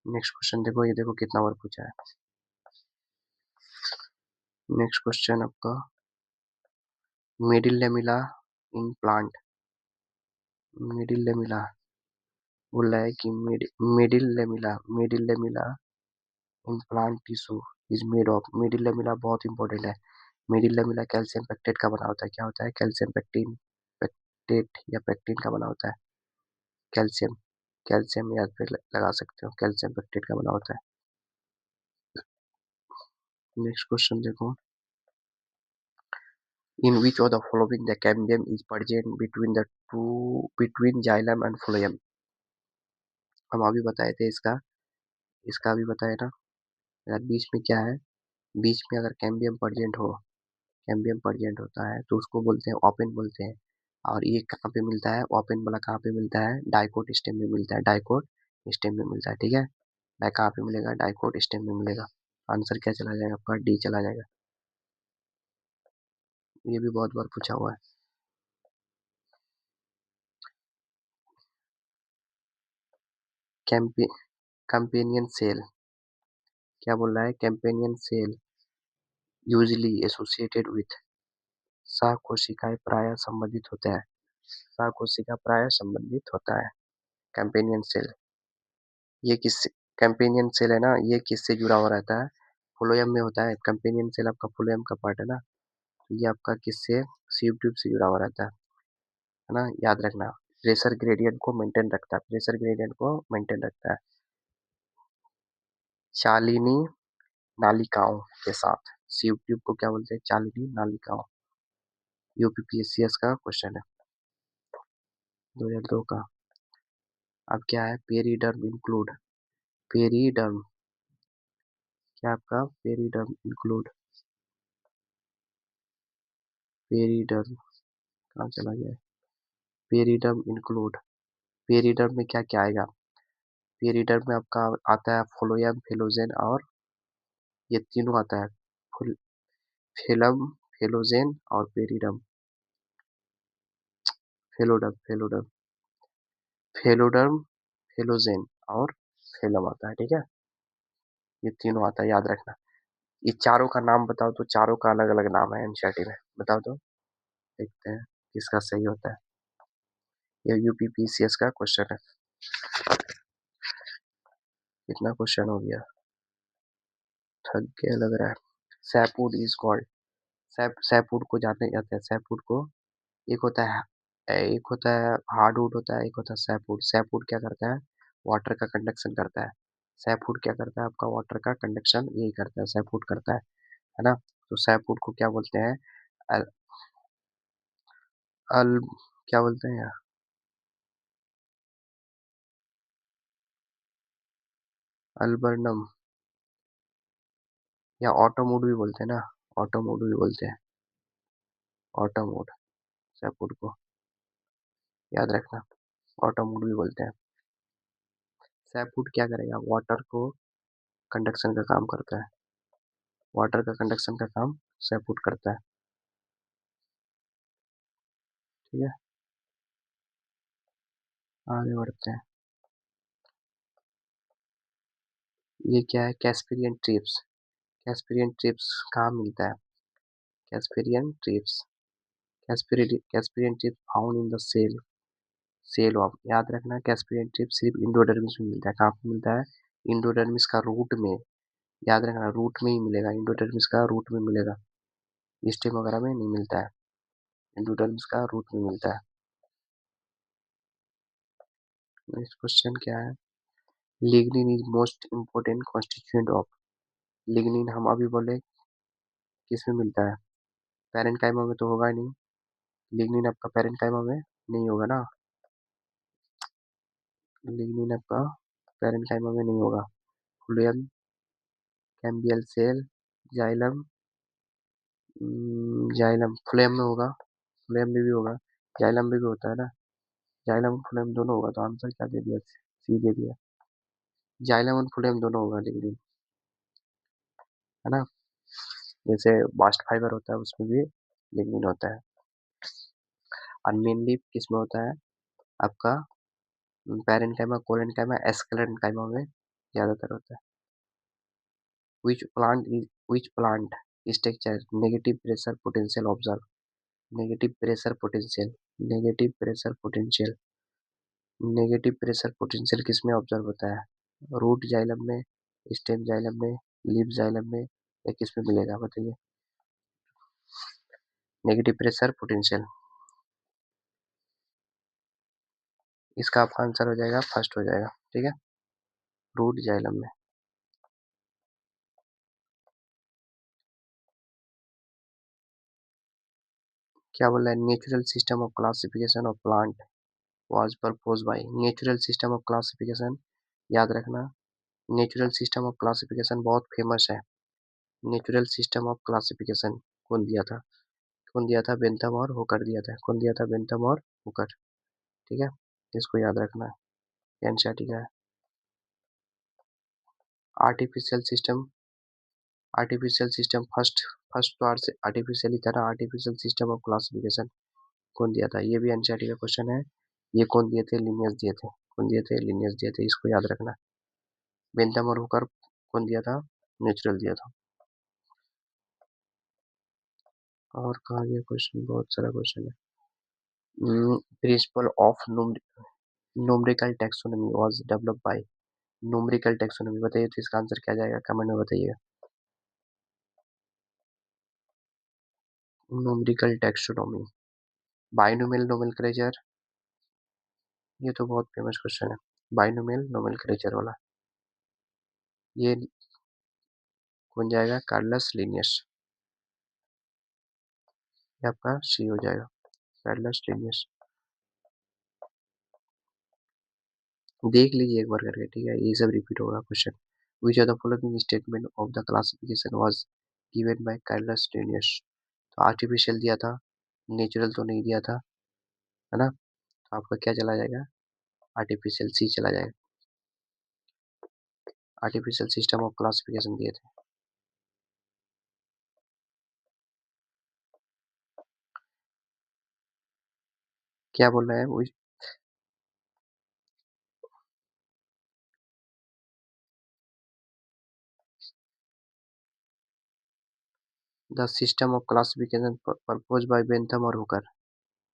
नेक्स्ट क्वेश्चन देखो, ये देखो कितना बार पूछा है। नेक्स्ट क्वेश्चन आपका, middle lamella in plant, middle lamella बोल रहा है कि middle lamella in plant tissue is made of, middle lamella बहुत इंपॉर्टेंट है। मिडिल लेमिला कैल्शियम पेक्टेट का बना होता है, क्या होता है, कैल्शियम पेक्टिन, पेक्टेट या पेक्टिन का बना होता है, कैल्शियम, कैल्शियम याद पे लगा सकते हो, कैल्शियम पेक्टेट का बना होता है। नेक्स्ट क्वेश्चन देखो, in which of the following the cambium is present between the two, between xylem and phloem, हम अभी बताए थे इसका, इसका भी बताया ना। यार बीच में क्या है, बीच में अगर कैम्बियम प्रेजेंट हो, कैम्बियम प्रेजेंट होता है तो उसको बोलते हैं ओपेन बोलते हैं। और ये कहाँ पे मिलता है, ओपेन वाला कहाँ पे मिलता है, डाइकोट स्टेम में मिलता है, डाइकोट स्टेम में मिलता है, ठीक है। कहाँ पे मिलेगा, डाइकोट स्टेम में मिलेगा। आंसर क्या चला जाएगा आपका, डी चला जाएगा। ये भी बहुत बार पूछा हुआ है। कंपेनियन सेल, क्या बोल रहा है, companion cell usually associated with, सह कोशिकाएं प्राय संबंधित होता है, सह कोशिका प्राय संबंधित होता है। कंपेनियन सेल, ये किस, कंपेनियन सेल है ना, ये किससे जुड़ा हुआ रहता है, फ्लोएम में होता है। कंपेनियन सेल आपका फ्लोएम का पार्ट है ना, तो ये आपका किससे, सीव ट्यूब से जुड़ा हुआ रहता है ना, याद रखना। प्रेशर ग्रेडियंट को मेंटेन रखता है, प्रेशर ग्रेडियंट को मेंटेन रखता है चालिनी नालिकाओं के साथ। सीव ट्यूब को क्या बोलते हैं, चालिनी नालिकाओं। यूपीपीएससीएस का क्वेश्चन है 2002 का। अब क्या है, पेरिडर्म इंक्लूड, पेरिडर्म, क्या आपका पेरिडर्म इंक्लूड, पेरिडर्म कहाँ चला गया, पेरिडर्म इंक्लूड, पेरिडर्म में क्या क्या आएगा, पेरिडर्म में आपका आता है फ्लोएम, फेलोजेन और ये तीनों आता है, फेलम, फेलोजेन और periderm, phelloderm, phelloderm, phelloderm, phellogen और फेलम आता है, ठीक है। ये तीनों आता है, याद रखना। ये चारों का नाम बताओ तो, चारों का अलग अलग नाम है एनसीईआरटी में, बताओ तो, देखते हैं किसका सही होता है। ये यूपीपीसीएस का क्वेश्चन है। कितना क्वेश्चन हो गया, थक गया लग रहा है। सैपवुड इज कॉल्ड, सैपवुड को जानते जाते हैं, सैपवुड को, एक होता है, एक होता है हार्डवुड होता है, एक होता है सैपवुड। सैपवुड क्या करता है, वाटर का कंडक्शन करता है। सैपवुड क्या करता है, आपका वाटर का कंडक्शन यही करता है, सैपवुड करता है ना। तो सैपवुड को क्या बोलते हैं, अल, अल क्या बोलते हैं यार, अल्बर्नम या ऑटोमूड भी बोलते हैं ना, ऑटोमूड भी बोलते हैं, ऑटोमूड, सैपवुड को याद रखना, ऑटोमूड भी बोलते हैं। सैपवुड क्या करेगा, वाटर को कंडक्शन का काम करता है, वाटर का कंडक्शन का काम सैपवुड करता है, ठीक है। आगे बढ़ते हैं। ये क्या है, कैस्पेरियन ट्रिप्स, कैस्पेरियन ट्रिप्स कहाँ मिलता है, Casparian strips, Casparian strips found in the cell, cell of, याद रखना, कैस्पेरियन ट्रिप्स सिर्फ इंडोडर्मिस में मिलता है। कहाँ पे मिलता है, इंडोडर्मिस का रूट में, याद रखना रूट में ही मिलेगा, इंडोडर्मिस का रूट में मिलेगा, स्टेम वगैरह में नहीं मिलता है, इंडोडर्मिस का रूट में मिलता है। नेक्स्ट क्वेश्चन क्या है, lignin is most important constituent of, lignin हम अभी बोले किस में मिलता है, पैरेनकाइमा में तो होगा नहीं, लिग्निन आपका पैरेनकाइमा में नहीं होगा ना, लिग्निन आपका पैरेनकाइमा में नहीं होगा। Phloem, cambial cell, xylem, xylem phloem में होगा, फ्लोएम में भी होगा, जाइलम में भी होता है ना, जाइलम और फ्लोएम दोनों होगा, तो आंसर क्या दे दिया, सी दे दिया, जाइलम और फ्लोएम दोनों होगा लिग्निन, है ना। जैसे बास्ट फाइबर होता है उसमें भी लिग्निन होता है, और मेनली किसमें होता है आपका, पैरेनकाइमा, कोलेनकाइमा, एस्केलेनकाइमा में ज्यादातर होता है। which plant structure negative pressure potential observe, negative pressure potential, negative pressure potential, negative pressure potential किस में ऑब्जर्व होता है, रूट जाइलम में, स्टेम जाइलम में, लीफ जाइलम में, या किस में मिलेगा बताइए, नेगेटिव प्रेशर पोटेंशियल, इसका आपका आंसर हो जाएगा फर्स्ट हो जाएगा, ठीक है, रूट जाइलम में। क्या बोल रहा है, natural system of classification of plant was propose by, natural system of classification, याद रखना, नेचुरल सिस्टम ऑफ क्लासिफिकेशन बहुत फेमस है, नेचुरल सिस्टम ऑफ क्लासिफिकेशन कौन दिया था, कौन दिया था, बेंथम और हुकर दिया था, कौन दिया था, बेंथम और हुकर, ठीक है, इसको याद रखना, एनसीईआरटी का है। Artificial system, artificial system first, first तो आर्टिफिशियल ही था ना, आर्टिफिशियल सिस्टम ऑफ क्लासिफिकेशन कौन दिया था? ये भी एनसीईआरटी का क्वेश्चन है। ये कौन दिए थे? लिनियस दिए थे। कौन दिए थे? लिनियस दिए थे, इसको याद रखना। बेंथम और हुकर कौन दिया था? नेचुरल दिया था। और कहा गया क्वेश्चन, बहुत सारा क्वेश्चन है। Principle of numerical taxonomy was developed by, numerical taxonomy बताइए तो इसका आंसर क्या जाएगा, कमेंट में बताइए। न्यूमेरिकल टैक्सोनॉमी, बाइनोमियल नोमेनक्लेचर, ये तो बहुत फेमस क्वेश्चन है, बाइनोमियल नोमेनक्लेचर वाला। ये कौन जाएगा? Carolus Linnaeus. ये आपका सी हो जाएगा, कार्लस लिनियस। देख लीजिए एक बार करके, ठीक है, ये सब रिपीट होगा question. Which are the following statement of the classification was given by Carolus Linnaeus? तो आर्टिफिशियल दिया था, नेचुरल तो नहीं दिया था, है ना, तो आपका क्या चला जाएगा? आर्टिफिशियल, सी चला जाएगा। आर्टिफिशियल सिस्टम ऑफ क्लासिफिकेशन दिए थे। क्या बोल रहा है? The system of classification propose by Bentham और हुकर।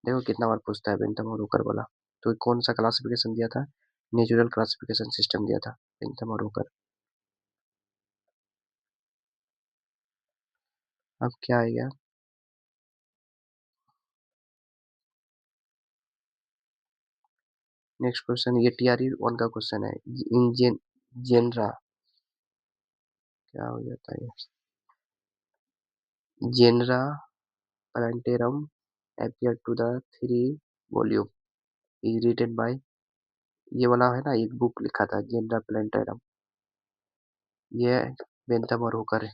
देखो कितना बार पूछता है बेंथम और हुकर वाला। तो कौन सा क्लासिफिकेशन दिया था? नेचुरल क्लासिफिकेशन सिस्टम दिया था बेंथम और हुकर। अब क्या आएगा? नेक्स्ट क्वेश्चन, ये टीआरई 1 का क्वेश्चन है। इन जेनरा क्या हो जाता है? Genera Plantarum appeared to the three volume is written by, ये वाला है ना, एक बुक लिखा था जेनरा प्लांटेरम, ये बेंथम और हुकर है।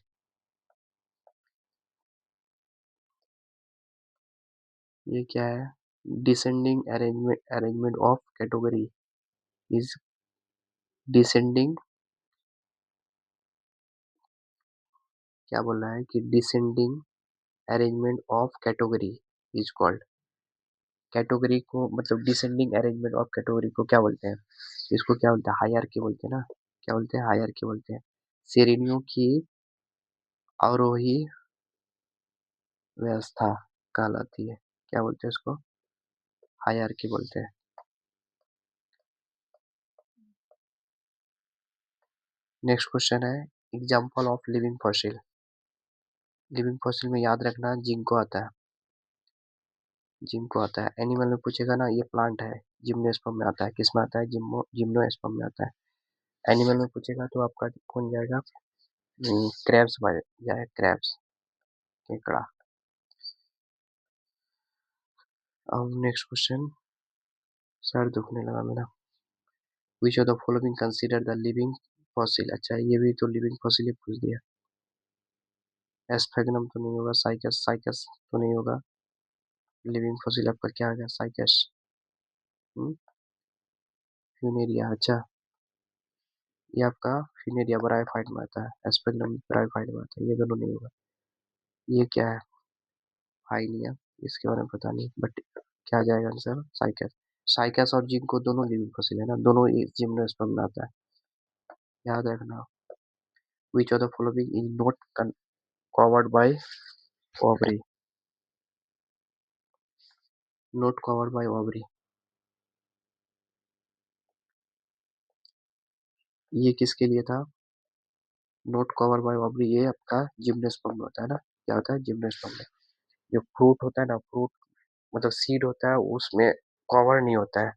ये क्या है? Descending arrangement, arrangement of category is descending, क्या बोल रहा है कि descending arrangement of category is called, category को मतलब डिसेंडिंग अरेंजमेंट ऑफ कैटेगरी को क्या बोलते हैं? इसको क्या बोलते हैं? हायरार्की बोलते हैं ना, क्या बोलते हैं? हायरार्की बोलते हैं। श्रेणियों की आरोही व्यवस्था कहलाती है, क्या बोलते हैं इसको? हायरार्की बोलते हैं। नेक्स्ट क्वेश्चन है, example of living fossil. Living fossil में याद रखना जिंको आता है, जिंको आता है। एनिमल में पूछेगा ना, ये प्लांट है, जिम्नोस्पर्म में आता है, किस में आता है? जिम्नोस्पर्म में आता है। एनिमल में पूछेगा तो आपका कौन जाएगा? क्रैब्स जाएगा, क्रैब्स, केकड़ा। अब नेक्स्ट क्वेश्चन, सर दुखने लगा मेरा। विच of the following consider the living fossil? अच्छा, ये भी तो लिविंग फॉसिल ही पूछ दिया। एस्फेगनम तो नहीं होगा, साइकस, साइकस तो नहीं होगा। लिविंग फॉसिल आपका क्या आ गया? Cycas, Funaria. अच्छा, ये आपका फ्यूनेरिया ब्रायोफाइट में आता है, एस्पेगनम ब्रायोफाइट में आता है, ये दोनों नहीं होगा। ये क्या है? हाइनिया, इसके बारे में पता नहीं, बट क्या जाएगा आंसर? साइकस। साइकस और जिंको दोनों लिविंग फॉसिल है ना, दोनों जिम्नोस्पर्म में आता है, याद रखना। विच of the following is not covered by ovary? Not covered by ovary, ये किसके लिए था? नॉट कवर्ड बाय ओवरी, ये आपका जिम्नोस्पर्म में होता है ना, क्या होता है? जिम्नोस्पर्म में। जो फ्रूट होता है ना, फ्रूट मतलब सीड होता है, उसमें कवर नहीं होता है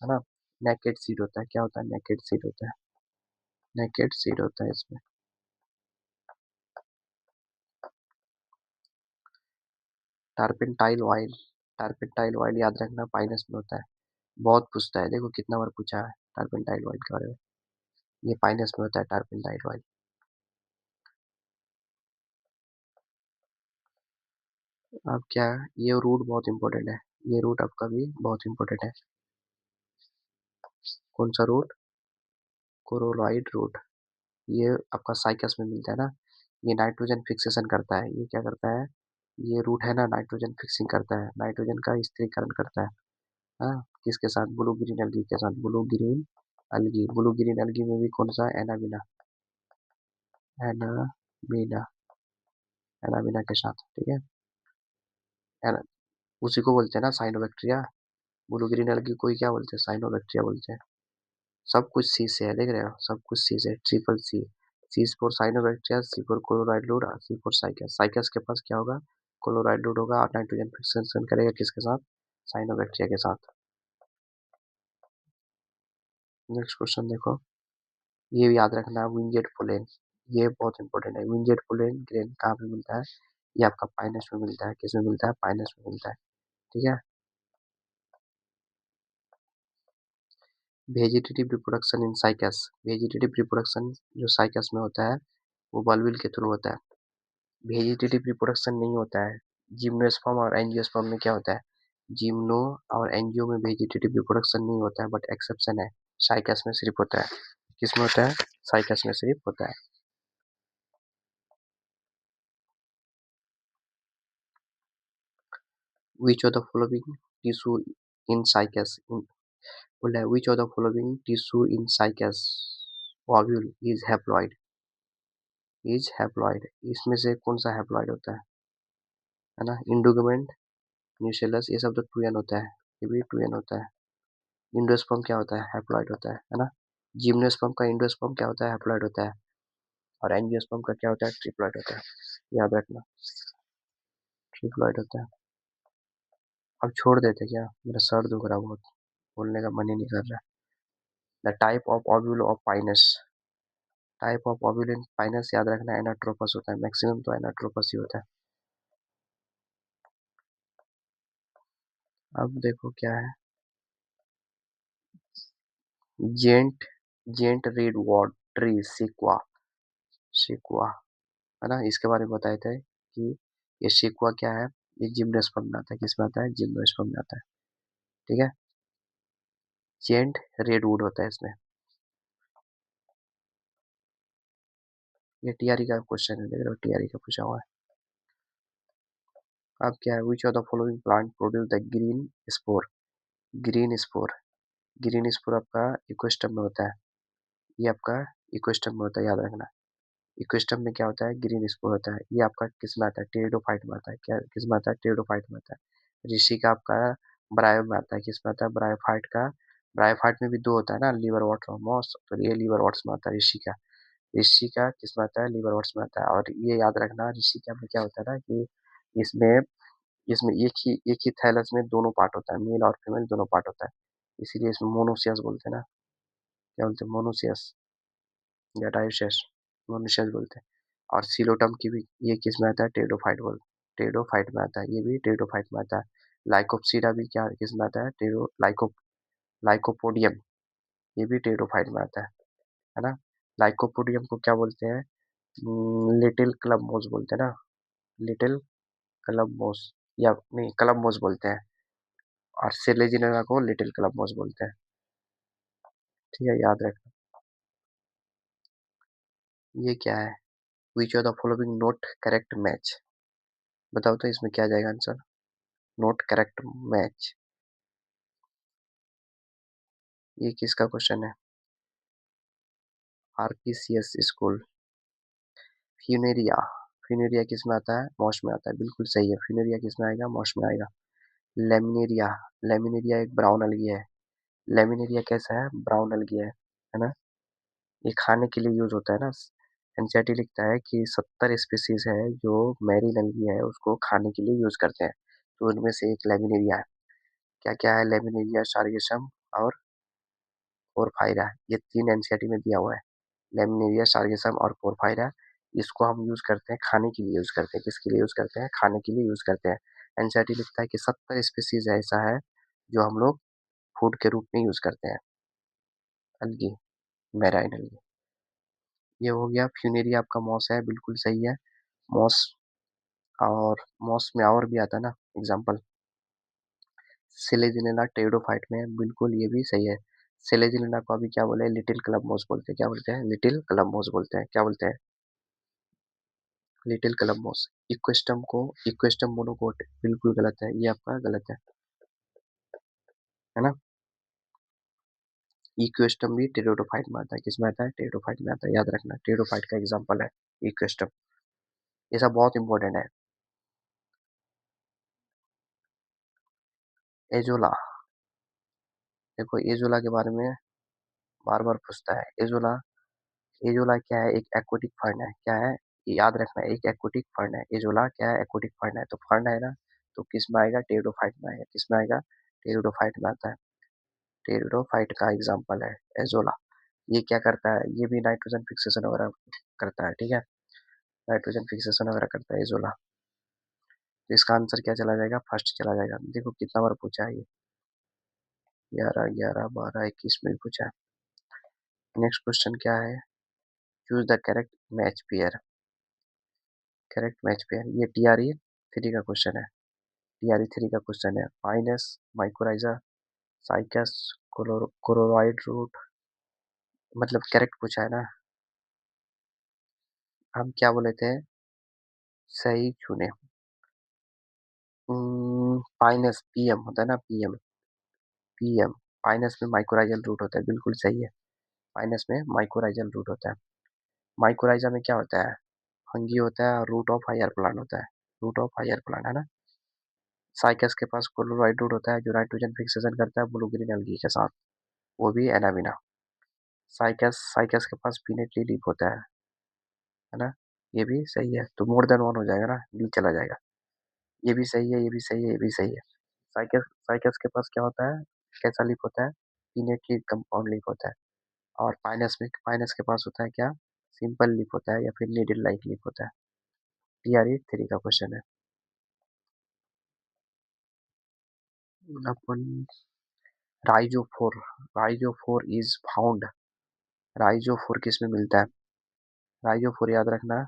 ना, नेकेड सीड होता है। क्या होता है? नेकेड सीड होता है, नेकेड सीड होता है इसमें। टारपेंटाइल ऑयल, टारपेंटाइल ऑयल याद रखना पाइनस में होता है, बहुत पूछता है, देखो कितना बार पूछा है टारपेंटाइल ऑयल के बारे में। ये पाइनस में होता है टारपेंटाइल ऑयल। अब क्या है? ये रूट बहुत इंपॉर्टेंट है, ये रूट आपका भी बहुत इंपॉर्टेंट है। कौन सा रूट? Coralloid root. ये आपका साइकस में मिलता है ना। ये नाइट्रोजन फिक्सेशन करता है। ये क्या करता है, ये रूट है ना, नाइट्रोजन फिक्सिंग करता है, नाइट्रोजन का स्थिरीकरण करता है। हाँ, किसके साथ, ब्लू ग्रीन एल्गी के साथ, blue green algae. Blue green algae में भी कौन सा, एनाबिना, एनाबिना, एनाबिना के साथ, ठीक है। एना- उसी को बोलते हैं ना साइनोबैक्टीरिया। ब्लू ग्रीन एल्गी को ही क्या बोलते हैं, साइनोबैक्टीरिया बोलते हैं। सब कुछ सी से है, देख रहे हो, सब कुछ सी से, ट्रिपल सी। सी फोर साइनोबैक्टीरिया, सी फोर क्लोराइड लूड, सी फोर साइकस। साइकस के पास क्या होगा, क्लोराइड लूड होगा और नाइट्रोजन फिक्सेशन करेगा किसके साथ, साइनोबैक्टीरिया के साथ। नेक्स्ट क्वेश्चन देखो, ये भी याद रखना, विंजेट पोलेन, ये बहुत इंपॉर्टेंट है। विंजेट पोलेन ग्रेन कहाँ पे मिलता है, ये आपका पाइनस में मिलता है। किसमें मिलता है, पाइनस में मिलता है, ठीक है। Vegetative reproduction in cycas, vegetative reproduction जो साइकस में होता है वो बल्बिल के थ्रू होता है। वेजिटेटिव रिप्रोडक्शन नहीं होता है। जिम्नोस्पर्म और एंजियोस्पर्म में क्या होता है, जिम्नो और एंजियो में वेजिटेटिव रिप्रोडक्शन नहीं होता है, बट एक्सेप्शन है, साइकस में सिर्फ होता है। किसमें होता है, साइकस में सिर्फ होता है। Which of the following tissue in cycas, बोला है which of the following tissue in cycas ovule is haploid, is haploid, इसमें से कौन सा हैप्लॉइड होता है ना, इंडोगमेंट, न्यूसेलस, ये सब तो 2n होता है, ये भी 2n होता है। इंडोस्पर्म क्या होता है, हैप्लॉइड होता है ना। जिम्नोस्पर्म का इंडोस्पर्म क्या होता है, हैप्लॉइड होता है। और एंजियोस्पर्म का क्या होता है, ट्रिप्लॉइड होता है। याद रखना, ट्रिप्लॉइड होता है। अब छोड़ देते क्या, मेरा सर दुख रहा बहुत, बोलने का मन ही नहीं कर रहा। The type of ovule of Pinus, type of ovule in Pinus याद रखना, एनाट्रोपस होता है, मैक्सिमम तो एनाट्रोपस ही होता है। अब देखो क्या है, giant, giant redwood tree sequoia, sequoia, है ना, इसके बारे में बताए थे कि ये सिक्वा क्या है, ये जिम्नोस्पर्म में आता है, किसमें आता है, जिम्नोस्पर्म में आता है, ठीक है। जेंट रेडवुड होता है इसमें। ये टीआरई का क्वेश्चन है, देख रहे हो, टीआरई का पूछा हुआ है। अब क्या है, which of the following plant produce the green spore, green spore, green spore आपका इकोस्टम में होता है। ये आपका इकोस्टम में होता है, याद रखना। इकोस्टम में क्या होता है, ग्रीन स्पोर होता है। ये आपका किस में आता है, टेरिडोफाइट में आता है, क्या किस में आता है, टेरिडोफाइट में आता है। ऋषि का आपका ब्रायो में आता है, किस में आता है, ब्रायोफाइट का। ब्रायोफाइट में भी दो होता है ना, लीवर वॉट्स और मॉस, तो ये लीवर वॉट्स में आता है ऋषि का। ऋषि का किस में आता है, लीवर वॉट्स में आता है। और ये याद रखना, ऋषि का में क्या होता है ना कि इसमें इसमें एक ही थैलस में दोनों पार्ट होता है, मेल और फीमेल दोनों पार्ट होता है, इसीलिए इसमें मोनोसियस बोलते हैं ना। क्या बोलते हैं, मोनोसियस या डायोसियस, मोनोसियस बोलते हैं। और सिलोटम की भी, ये किस में आता है, टेरिडोफाइट बोल, टेरिडोफाइट में आता है, ये भी टेरिडोफाइट में आता है। लाइकोप्सिडा भी क्या किस में आता है, टेरो लाइकोपोडियम, ये भी टेरिडोफाइट में आता है ना। लाइकोपोडियम को क्या बोलते हैं, लिटिल क्लब मोस बोलते हैं ना, लिटिल क्लब मोस, या नहीं क्लब मोस बोलते हैं। और सेलेजिनेला को लिटिल क्लब मोस बोलते हैं, ठीक है, याद रखना। ये क्या है, which of the following note correct match, बताओ तो इसमें क्या जाएगा आंसर, नोट करेक्ट मैच। ये किसका क्वेश्चन है, आरपीसीएस स्कूल। फ्यूनेरिया, फ्यूनेरिया किस में आता है, मॉस में आता है, बिल्कुल सही है, फ्यूनेरिया किस में आएगा, मॉस में आएगा। लेमिनेरिया, लेमिनेरिया एक ब्राउन अलगी है। लेमिनेरिया कैसा है, ब्राउन अलगी है ना। ये खाने के लिए यूज होता है ना। एनसीईआरटी लिखता है कि 70 स्पीसीज है जो मैरीन अलगी है उसको खाने के लिए यूज करते हैं, तो उनमें से एक लेमिनेरिया है। क्या क्या है, लेमिनेरिया, शार्गेसम और पोरफायरा, ये तीन एनसीईआरटी में दिया हुआ है। लेमिनेरिया, शार्गेसम और पोरफायरा, इसको हम यूज करते हैं, खाने के लिए यूज करते हैं, किसके लिए यूज करते हैं, खाने के लिए यूज करते हैं। एनसीईआरटी लिखता है कि 70 स्पीसीज ऐसा है जो हम लोग फूड के रूप में यूज करते हैं, अलगी, मैराइन अलगी। ये हो गया, फ्यूनेरिया आपका मॉस है, बिल्कुल सही है, मॉस। और मॉस में और भी आता है ना एग्जाम्पल, सिलेजिनेला टेरिडोफाइट में, बिल्कुल ये भी सही है। सेलेजिलिना को अभी क्या बोले, लिटिल क्लब मोस बोलते हैं। क्या बोलते हैं? लिटिल क्लब मोस बोलते हैं। क्या बोलते हैं? लिटिल क्लब मोस। इक्वेस्टम को इक्वेस्टम मोनोकोट बिल्कुल गलत है, ये आपका गलत है ना। इक्वेस्टम भी टेरिडोफाइट में आता है। किसमें आता है? टेरिडोफाइट में आता है, याद रखना। टेरिडोफाइट का एग्जाम्पल है इक्वेस्टम। ये सब बहुत इंपॉर्टेंट है। एजोला, देखो एजोला के बारे में बार बार पूछता है। एजोला, एजोला क्या है? एक एक्वेटिक फर्न है। क्या है? याद रखना, एक एक्वेटिक फर्न है। एजोला क्या है? एक्वेटिक फर्न है। तो फर्न है ना, तो किस में आएगा? टेरिडोफाइट में आएगा। किस में आएगा? टेरिडोफाइट में आता है। टेरिडोफाइट का एग्जाम्पल है एजोला। ये क्या करता है? ये भी नाइट्रोजन फिक्सेशन वगैरह करता है, ठीक है। नाइट्रोजन फिक्सेशन वगैरह करता है एजोला। तो इसका आंसर क्या चला जाएगा? फर्स्ट चला जाएगा। देखो कितना बार पूछा है ये, 11, 11, 12, 21 में भी पूछा है। नेक्स्ट क्वेश्चन क्या है? Choose the correct match pair. Correct match pair, ये टीआरई 3 का क्वेश्चन है। टीआरई 3 का क्वेश्चन है। Pinus, mycorrhiza, Cycas, coralloid root, मतलब करेक्ट पूछा है ना। हम क्या बोले थे? सही चुने। पाइनस पीएम होता है ना, पीएम। पीएम, पाइनस में माइकोराइजल रूट होता है, बिल्कुल सही है। पाइनस में माइकोराइजल रूट होता है। माइकोराइजा में क्या होता है? फंगी होता है और रूट ऑफ हायर प्लांट होता है। रूट ऑफ हायर प्लांट है ना। साइकस के पास कोलोराइड रूट होता है जो नाइट्रोजन फिक्सेशन करता है ब्लू ग्रीन एल्गी के साथ, वो भी एनाबिना। साइकस साइकस के पास पीनेटली लीफ होता है ना। ये भी सही है, तो मोर देन वन हो जाएगा ना, बी चला जाएगा। ये भी सही है, ये भी सही है, ये भी सही है। साइकस साइकस के पास क्या होता है? कैसा लीफ होता है? पीनेटली कंपाउंड लीफ होता है। और पाइनस के पास होता है क्या? सिंपल लीफ होता है या फिर नीडल लाइक लीफ होता है। टीआरई 3 का क्वेश्चन है। अपन राइजोफोर, राइजोफोर इज फाउंड, राइजोफोर किस में मिलता है? राइजोफोर याद रखना,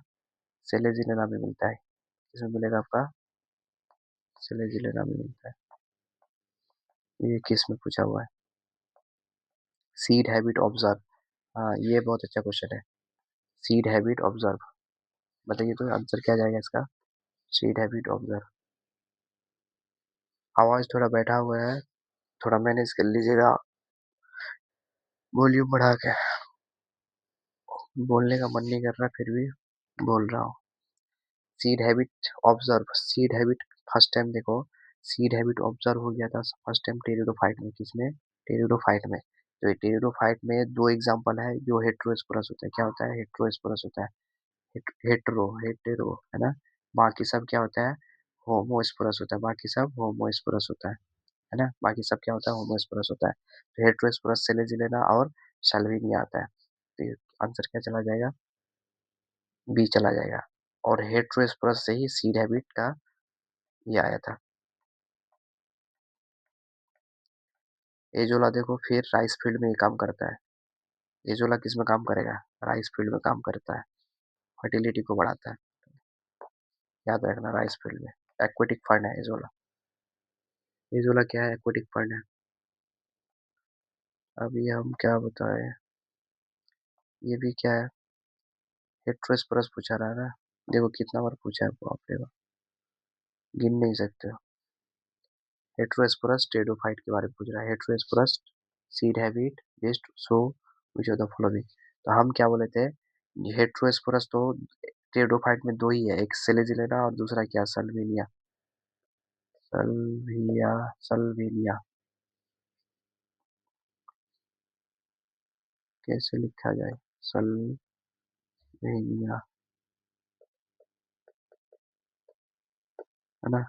सेलेजिनेरा में मिलता है। किसमें मिलेगा आपका? सेलेजिनेरा में मिलता है। ये किस में पूछा हुआ है? सीड हैबिट ऑब्जर्व, हाँ ये बहुत अच्छा क्वेश्चन है। सीड हैबिट ऑब्जर्व, बताइए तो आंसर क्या जाएगा इसका? Seed habit observe. आवाज थोड़ा बैठा हुआ है, थोड़ा मैनेज कर लीजिएगा, वॉल्यूम बढ़ा के। बोलने का मन नहीं कर रहा फिर भी बोल रहा हूँ। Seed habit observe, seed habit first time देखो, सीड हैबिट ऑब्जर्व हो गया था फर्स्ट टाइम टेरिडोफाइट में। किसमें? टेरिडोफाइट में। तो ये टेरिडोफाइट में दो एग्जांपल है जो हेट्रोस्पोरस होता है। क्या होता है? हेट्रोस्पोरस होता है। हेट्रो हेटेरो है ना। बाकी सब क्या होता है? होमोस्पोरस होता है। बाकी सब होमोस्पोरस होता है ना। बाकी सब क्या होता है? होमोस्पोरस होता है। तो हेट्रोस्पोरस सेलेजिलेना और साल्विनिया आता है। तो आंसर क्या चला जाएगा? बी चला जाएगा। और हेट्रोस्पोरस से ही सीड हैबिट का ये आया था। एजोला देखो फिर राइस फील्ड में ही काम करता है। एजोला किस में काम करेगा? राइस फील्ड में काम करता है। फर्टिलिटी को बढ़ाता है, याद रखना, राइस फील्ड में। एक्वेटिक फर्न है एजोला। एजोला क्या है? एक्वेटिक फर्न है। अभी हम क्या बताएं, ये भी क्या है? हेट्रोस्पोरस पूछा रहा है ना। देखो कितना बार पूछा है, बाप रे बाप, गिन नहीं सकते हो। हेट्रोस्पोरस टेरिडोफाइट के बारे में पूछ रहा है। Heterosporous seed habit based so which of the following. तो हम क्या बोले थे? हेट्रोस्पोरस तो टेरिडोफाइट में दो ही है, एक सेलेजिलेना और दूसरा क्या? सल्विनिया। सल्विया, सल्विनिया कैसे लिखा जाए? सल्विनिया है ना।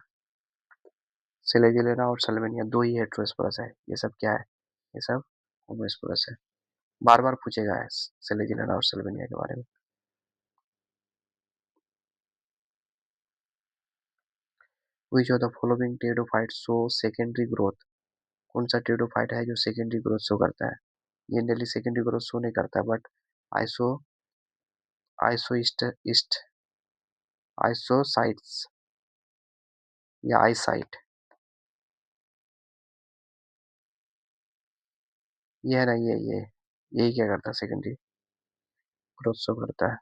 सेलेजिलेना और सल्विनिया दो ही हेट्रोस्पोरस है। ये सब क्या है? ये सब होमोस्पोरस है। बार बार पूछेगा सेलेजिलेना और सल्विनिया के बारे में। विच of the following pteridophyte show secondary growth. कौन सा टेरिडोफाइट है जो सेकेंडरी ग्रोथ शो करता है? जनरली सेकेंडरी ग्रोथ शो नहीं करता है, बट आइसो आइसोइस्ट इस्ट आइसोसाइट्स या आईसाइट, ये है ना, ये यही क्या करता है, सेकेंडरी ग्रोथ शो करता है।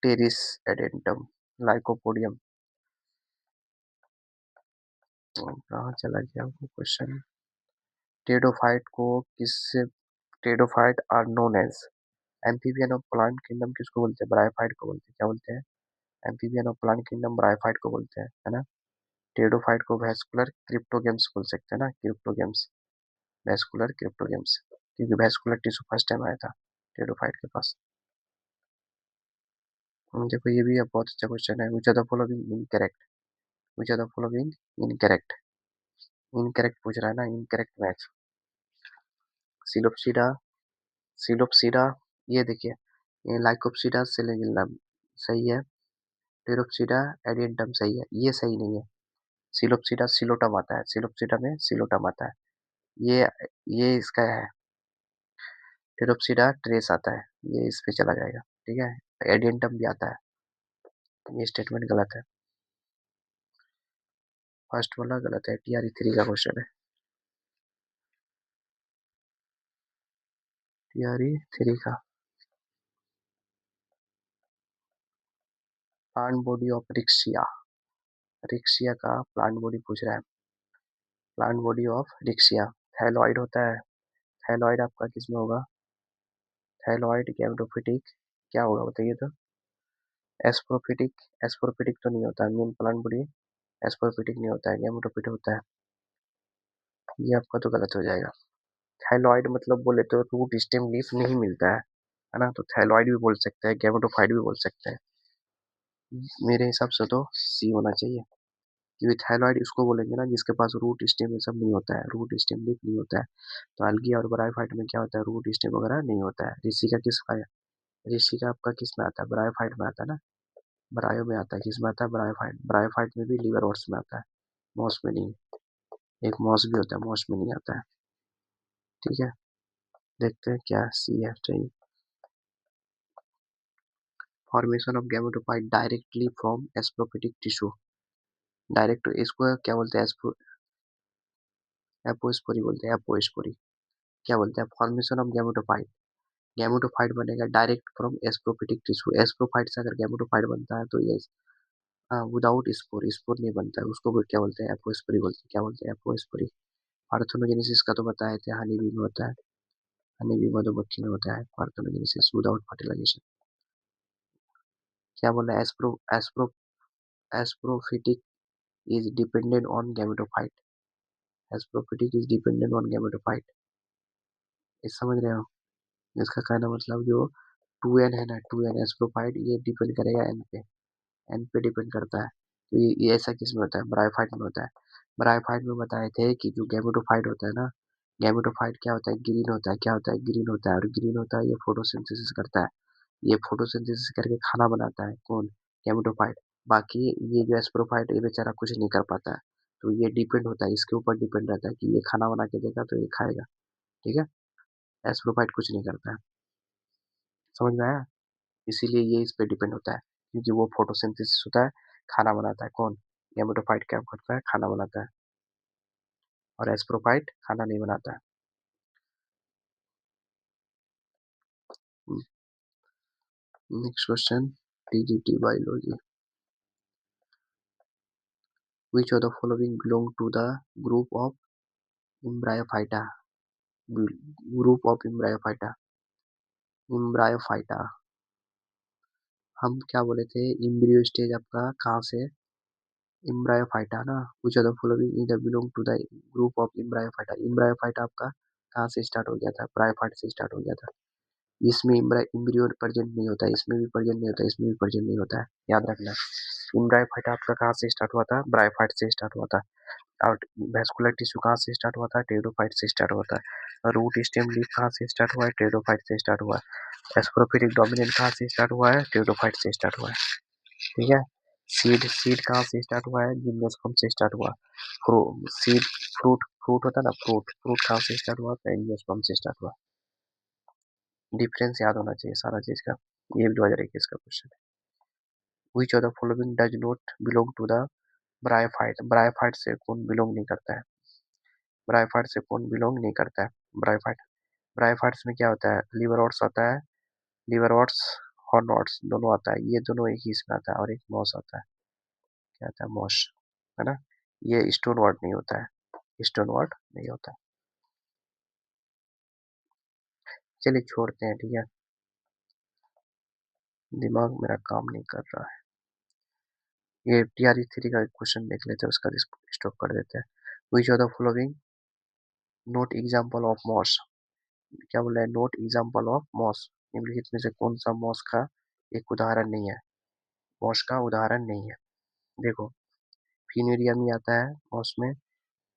Pteris Adiantum, Lycopodium. कहाँ चला गया वो क्वेश्चन। टेडोफाइट को किससे, pteridophyte are known as amphibian of plant kingdom किसको बोलते हैं, ब्रायोफाइट को बोलते हैं, क्या बोलते हैं, amphibian of plant kingdom bryophyte को बोलते हैं, है ना। टेडोफाइट को वैस्कुलर क्रिप्टोगेम्स बोल सकते हैं ना, क्रिप्टोगेम्स, वैस्कुलर क्रिप्टोगेम्स, क्योंकि वैस्कुलर टिश्यू फर्स्ट टाइम आया था टेडोफाइट के पास। देखो ये भी अब बहुत अच्छा क्वेश्चन है, which are the following incorrect, which are the following incorrect, incorrect पूछ रहा है ना, इनकरेक्ट मैच। सिलोप्सिडा, सिलोप्सिडा, ये देखिए, ये लाइकोप्सिडा सिलेगिल्लम सही है, टेरोप्सिडा एडियंटम सही है, ये सही नहीं है। सिलोप्सिडा सिलोटम आता है, सिलोप्सिडा में सिलोटम आता है, ये ये इसका है। टेरोप्सिडा ट्रेस आता है, ये इस पे चला जाएगा, ठीक है। एडियंटम भी आता है, ये स्टेटमेंट गलत है, फर्स्ट वाला गलत है, टीआरई थ्री का क्वेश्चन है, टीआरई थ्री का। प्लांट बॉडी ऑफ रिक्शिया, रिक्शिया का प्लांट बॉडी पूछ रहा है, प्लांट बॉडी ऑफ रिक्शिया। थैलॉइड होता है, थैलॉइड आपका किसमें होगा, थैलॉइड गैमेटोफिटिक, क्या होगा बताइए तो, एस्प्रोफिटिक, एस्प्रोफिटिक तो नहीं होता है, मेन प्लांट बॉडी एस्प्रोफिटिक नहीं होता है, गैमेटोफिटिक होता है, ये आपका तो गलत हो जाएगा। थैलॉइड मतलब बोले तो रूट स्टेम लीफ नहीं मिलता है ना, तो थैलॉइड भी बोल सकते हैं, गैमेटोफाइट भी बोल सकते हैं, मेरे हिसाब से तो सी होना चाहिए, क्योंकि थायराइड इसको बोलेंगे ना जिसके पास रूट स्टेम ये सब नहीं होता है, रूट स्टेम लीफ नहीं होता है। तो algae और ब्रायोफाइट में क्या होता है, रूट स्टेम वगैरह नहीं होता है। ऋषि का किस का, ऋषि का आपका किस में आता है, ब्रायोफाइट में आता है ना, ब्रायो में आता है, किस में आता है, ब्रायोफाइट, ब्रायोफाइट में भी लिवर वर्ड्स में आता है, मॉस में नहीं। एक मॉस भी होता है, मॉस में नहीं आता है, ठीक है। देखते हैं क्या सी है सही। Formation of gametophyte directly from sporophytic tissue, direct इसको क्या बोलते हैं, एपोस्पोरी बोलते हैं, एपोस्पोरी, क्या बोलते हैं, फॉर्मेशन ऑफ गैमेटोफाइट, गैमेटोफाइट बनेगा डायरेक्ट फ्रॉम एस्प्रोफिटिक टिश्यू, एस्प्रोफाइट से अगर गैमेटोफाइट बनता है तो ये विदाउट स्पोर, स्पोर नहीं बनता है, उसको क्या बोलते हैं, एपोस्पोरी बोलते हैं, क्या बोलते हैं, एपोस्पोरी। पार्थेनोजेनेसिस का तो बताए थे, हनी बी में होता है, हनी बी मधुमक्खी में होता है पार्थेनोजेनेसिस विदाउट फर्टिलाइजेशन। क्या बोला, sporo sporo sporophytic is dependent on gametophyte, sporophytic is dependent on gametophyte, ये समझ रहे हो, इसका कहना मतलब जो टू एन है ना, टू एन एस्प्रोफाइट, ये डिपेंड करेगा एन पे, एन पे डिपेंड करता है। तो ये ऐसा किस में होता है, ब्रायोफाइट में होता है। ब्रायोफाइट में बताए थे कि जो गैमेटोफाइट होता है ना, गैमेटोफाइट क्या होता है, ग्रीन होता है, क्या होता है, ग्रीन होता है, और ग्रीन होता है, ये फोटोसिंथेसिस करता है, ये फोटोसिंथेसिस करके खाना बनाता है, कौन, गैमेटोफाइट। बाकी ये जो एस्प्रोफाइट, ये बेचारा कुछ नहीं कर पाता है, तो ये डिपेंड होता है, इसके ऊपर डिपेंड रहता है कि ये खाना बना के देगा तो ये खाएगा, ठीक है। एस्प्रोफाइट कुछ नहीं करता है, समझ में आया। इसीलिए ये इस पे डिपेंड होता है, क्योंकि वो फोटोसिंथेसिस होता है, खाना बनाता है, कौन, गेमेटोफाइट क्या करता है, खाना बनाता है, और एस्प्रोफाइट खाना नहीं बनाता है। Next question, TGT biology, which of the following belong to the group of Embryophyta, group of Embryophyta, Embryophyta। हम क्या बोले थे, एम्ब्रियो स्टेज आपका कहाँ से, एम्ब्रायोफाइटा ना, which of the following either belong to the group of Embryophyta, Embryophyta आपका कहाँ से स्टार्ट हो गया था, ब्रायोफाइट से स्टार्ट हो गया था। इसमें एम्ब्रियो प्रेजेंट नहीं होता है, इसमें भी प्रेजेंट नहीं होता है, इसमें भी प्रेजेंट नहीं होता है, याद रखना। एम्ब्रायोफाइटा आपका कहाँ से स्टार्ट हुआ था, ब्रायोफाइट से स्टार्ट हुआ था, और वैस्कुलर टिश्यू कहाँ से स्टार्ट हुआ था, टेरिडोफाइट से स्टार्ट हुआ था, और रूट स्टेम लीफ कहाँ से स्टार्ट हुआ है, टेरिडोफाइट से स्टार्ट हुआ है, एस्प्रोफिटिक डोमिनेंट कहाँ से स्टार्ट हुआ है, टेरिडोफाइट से स्टार्ट हुआ है, ठीक है। सीड, सीड कहाँ से स्टार्ट हुआ है, जिम्नोस्पर्म से स्टार्ट हुआ, सीड, फ्रूट, फ्रूट होता है ना, फ्रूट, फ्रूट कहाँ से स्टार्ट हुआ, एंजियोस्पर्म से स्टार्ट हुआ। डिफरेंस याद होना चाहिए सारा चीज का, ये भी 2021 का क्वेश्चन है। Which of the following does not belong to the bryophyte, bryophyte से कौन बिलोंग नहीं करता है? ब्रायोफाइट से कौन बिलोंग नहीं करता है? ब्रायोफाइट, ब्रायोफाइट्स में क्या होता है? लिवरवर्ट्स आता है, लिवरवर्ट्स, हॉर्नवर्ट्स दोनों आता है, ये दोनों एक ही इसमें आता है, और एक मॉस आता है, क्या आता है? मॉस, है ना? ये स्टोन वर्ट नहीं होता है, स्टोन वर्ट नहीं होता है। चलिए छोड़ते हैं, ठीक है, दिमाग मेरा काम नहीं कर रहा है। ये टीआरई थ्री का क्वेश्चन देख लेते हैं, उसका स्टॉप कर देते हैं। Which of the following not example of moss, क्या बोला है? नोट एग्जाम्पल ऑफ मॉस, निम्नलिखित में से कौन सा मॉस का एक उदाहरण नहीं है? मॉस का उदाहरण नहीं है। देखो, फिनेरियम भी आता है मॉस में,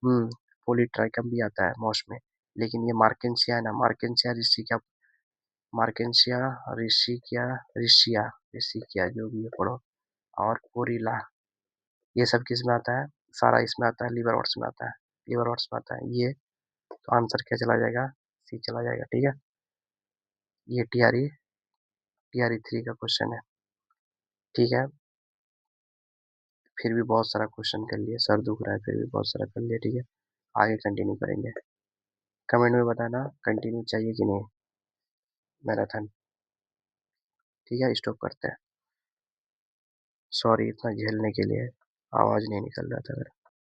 पॉलीट्राइकम भी आता है मॉस में, लेकिन ये मार्केंसिया है ना, मार्केंसिया ऋषिका, मार्केंसिया ऋषिकिया, ऋषिया, ऋषिकिया जो भी है पढ़ो, और कोरिला, ये सब किस में आता है? सारा इसमें आता है, लिवर ओट्स में आता है, लिवर ओट्स में आता है ये। तो आंसर क्या चला जाएगा? सी चला जाएगा, ठीक है। ये टीआरई, टीआरई थ्री का क्वेश्चन है, ठीक है। फिर भी बहुत सारा क्वेश्चन कर लिए, सर दुख रहा है, फिर भी बहुत सारा कर लिया, ठीक है। आगे कंटिन्यू करेंगे, कमेंट में बताना कंटिन्यू चाहिए कि नहीं मैराथन, ठीक है। स्टॉप करते हैं, सॉरी इतना झेलने के लिए, आवाज़ नहीं निकल रहा था मेरा।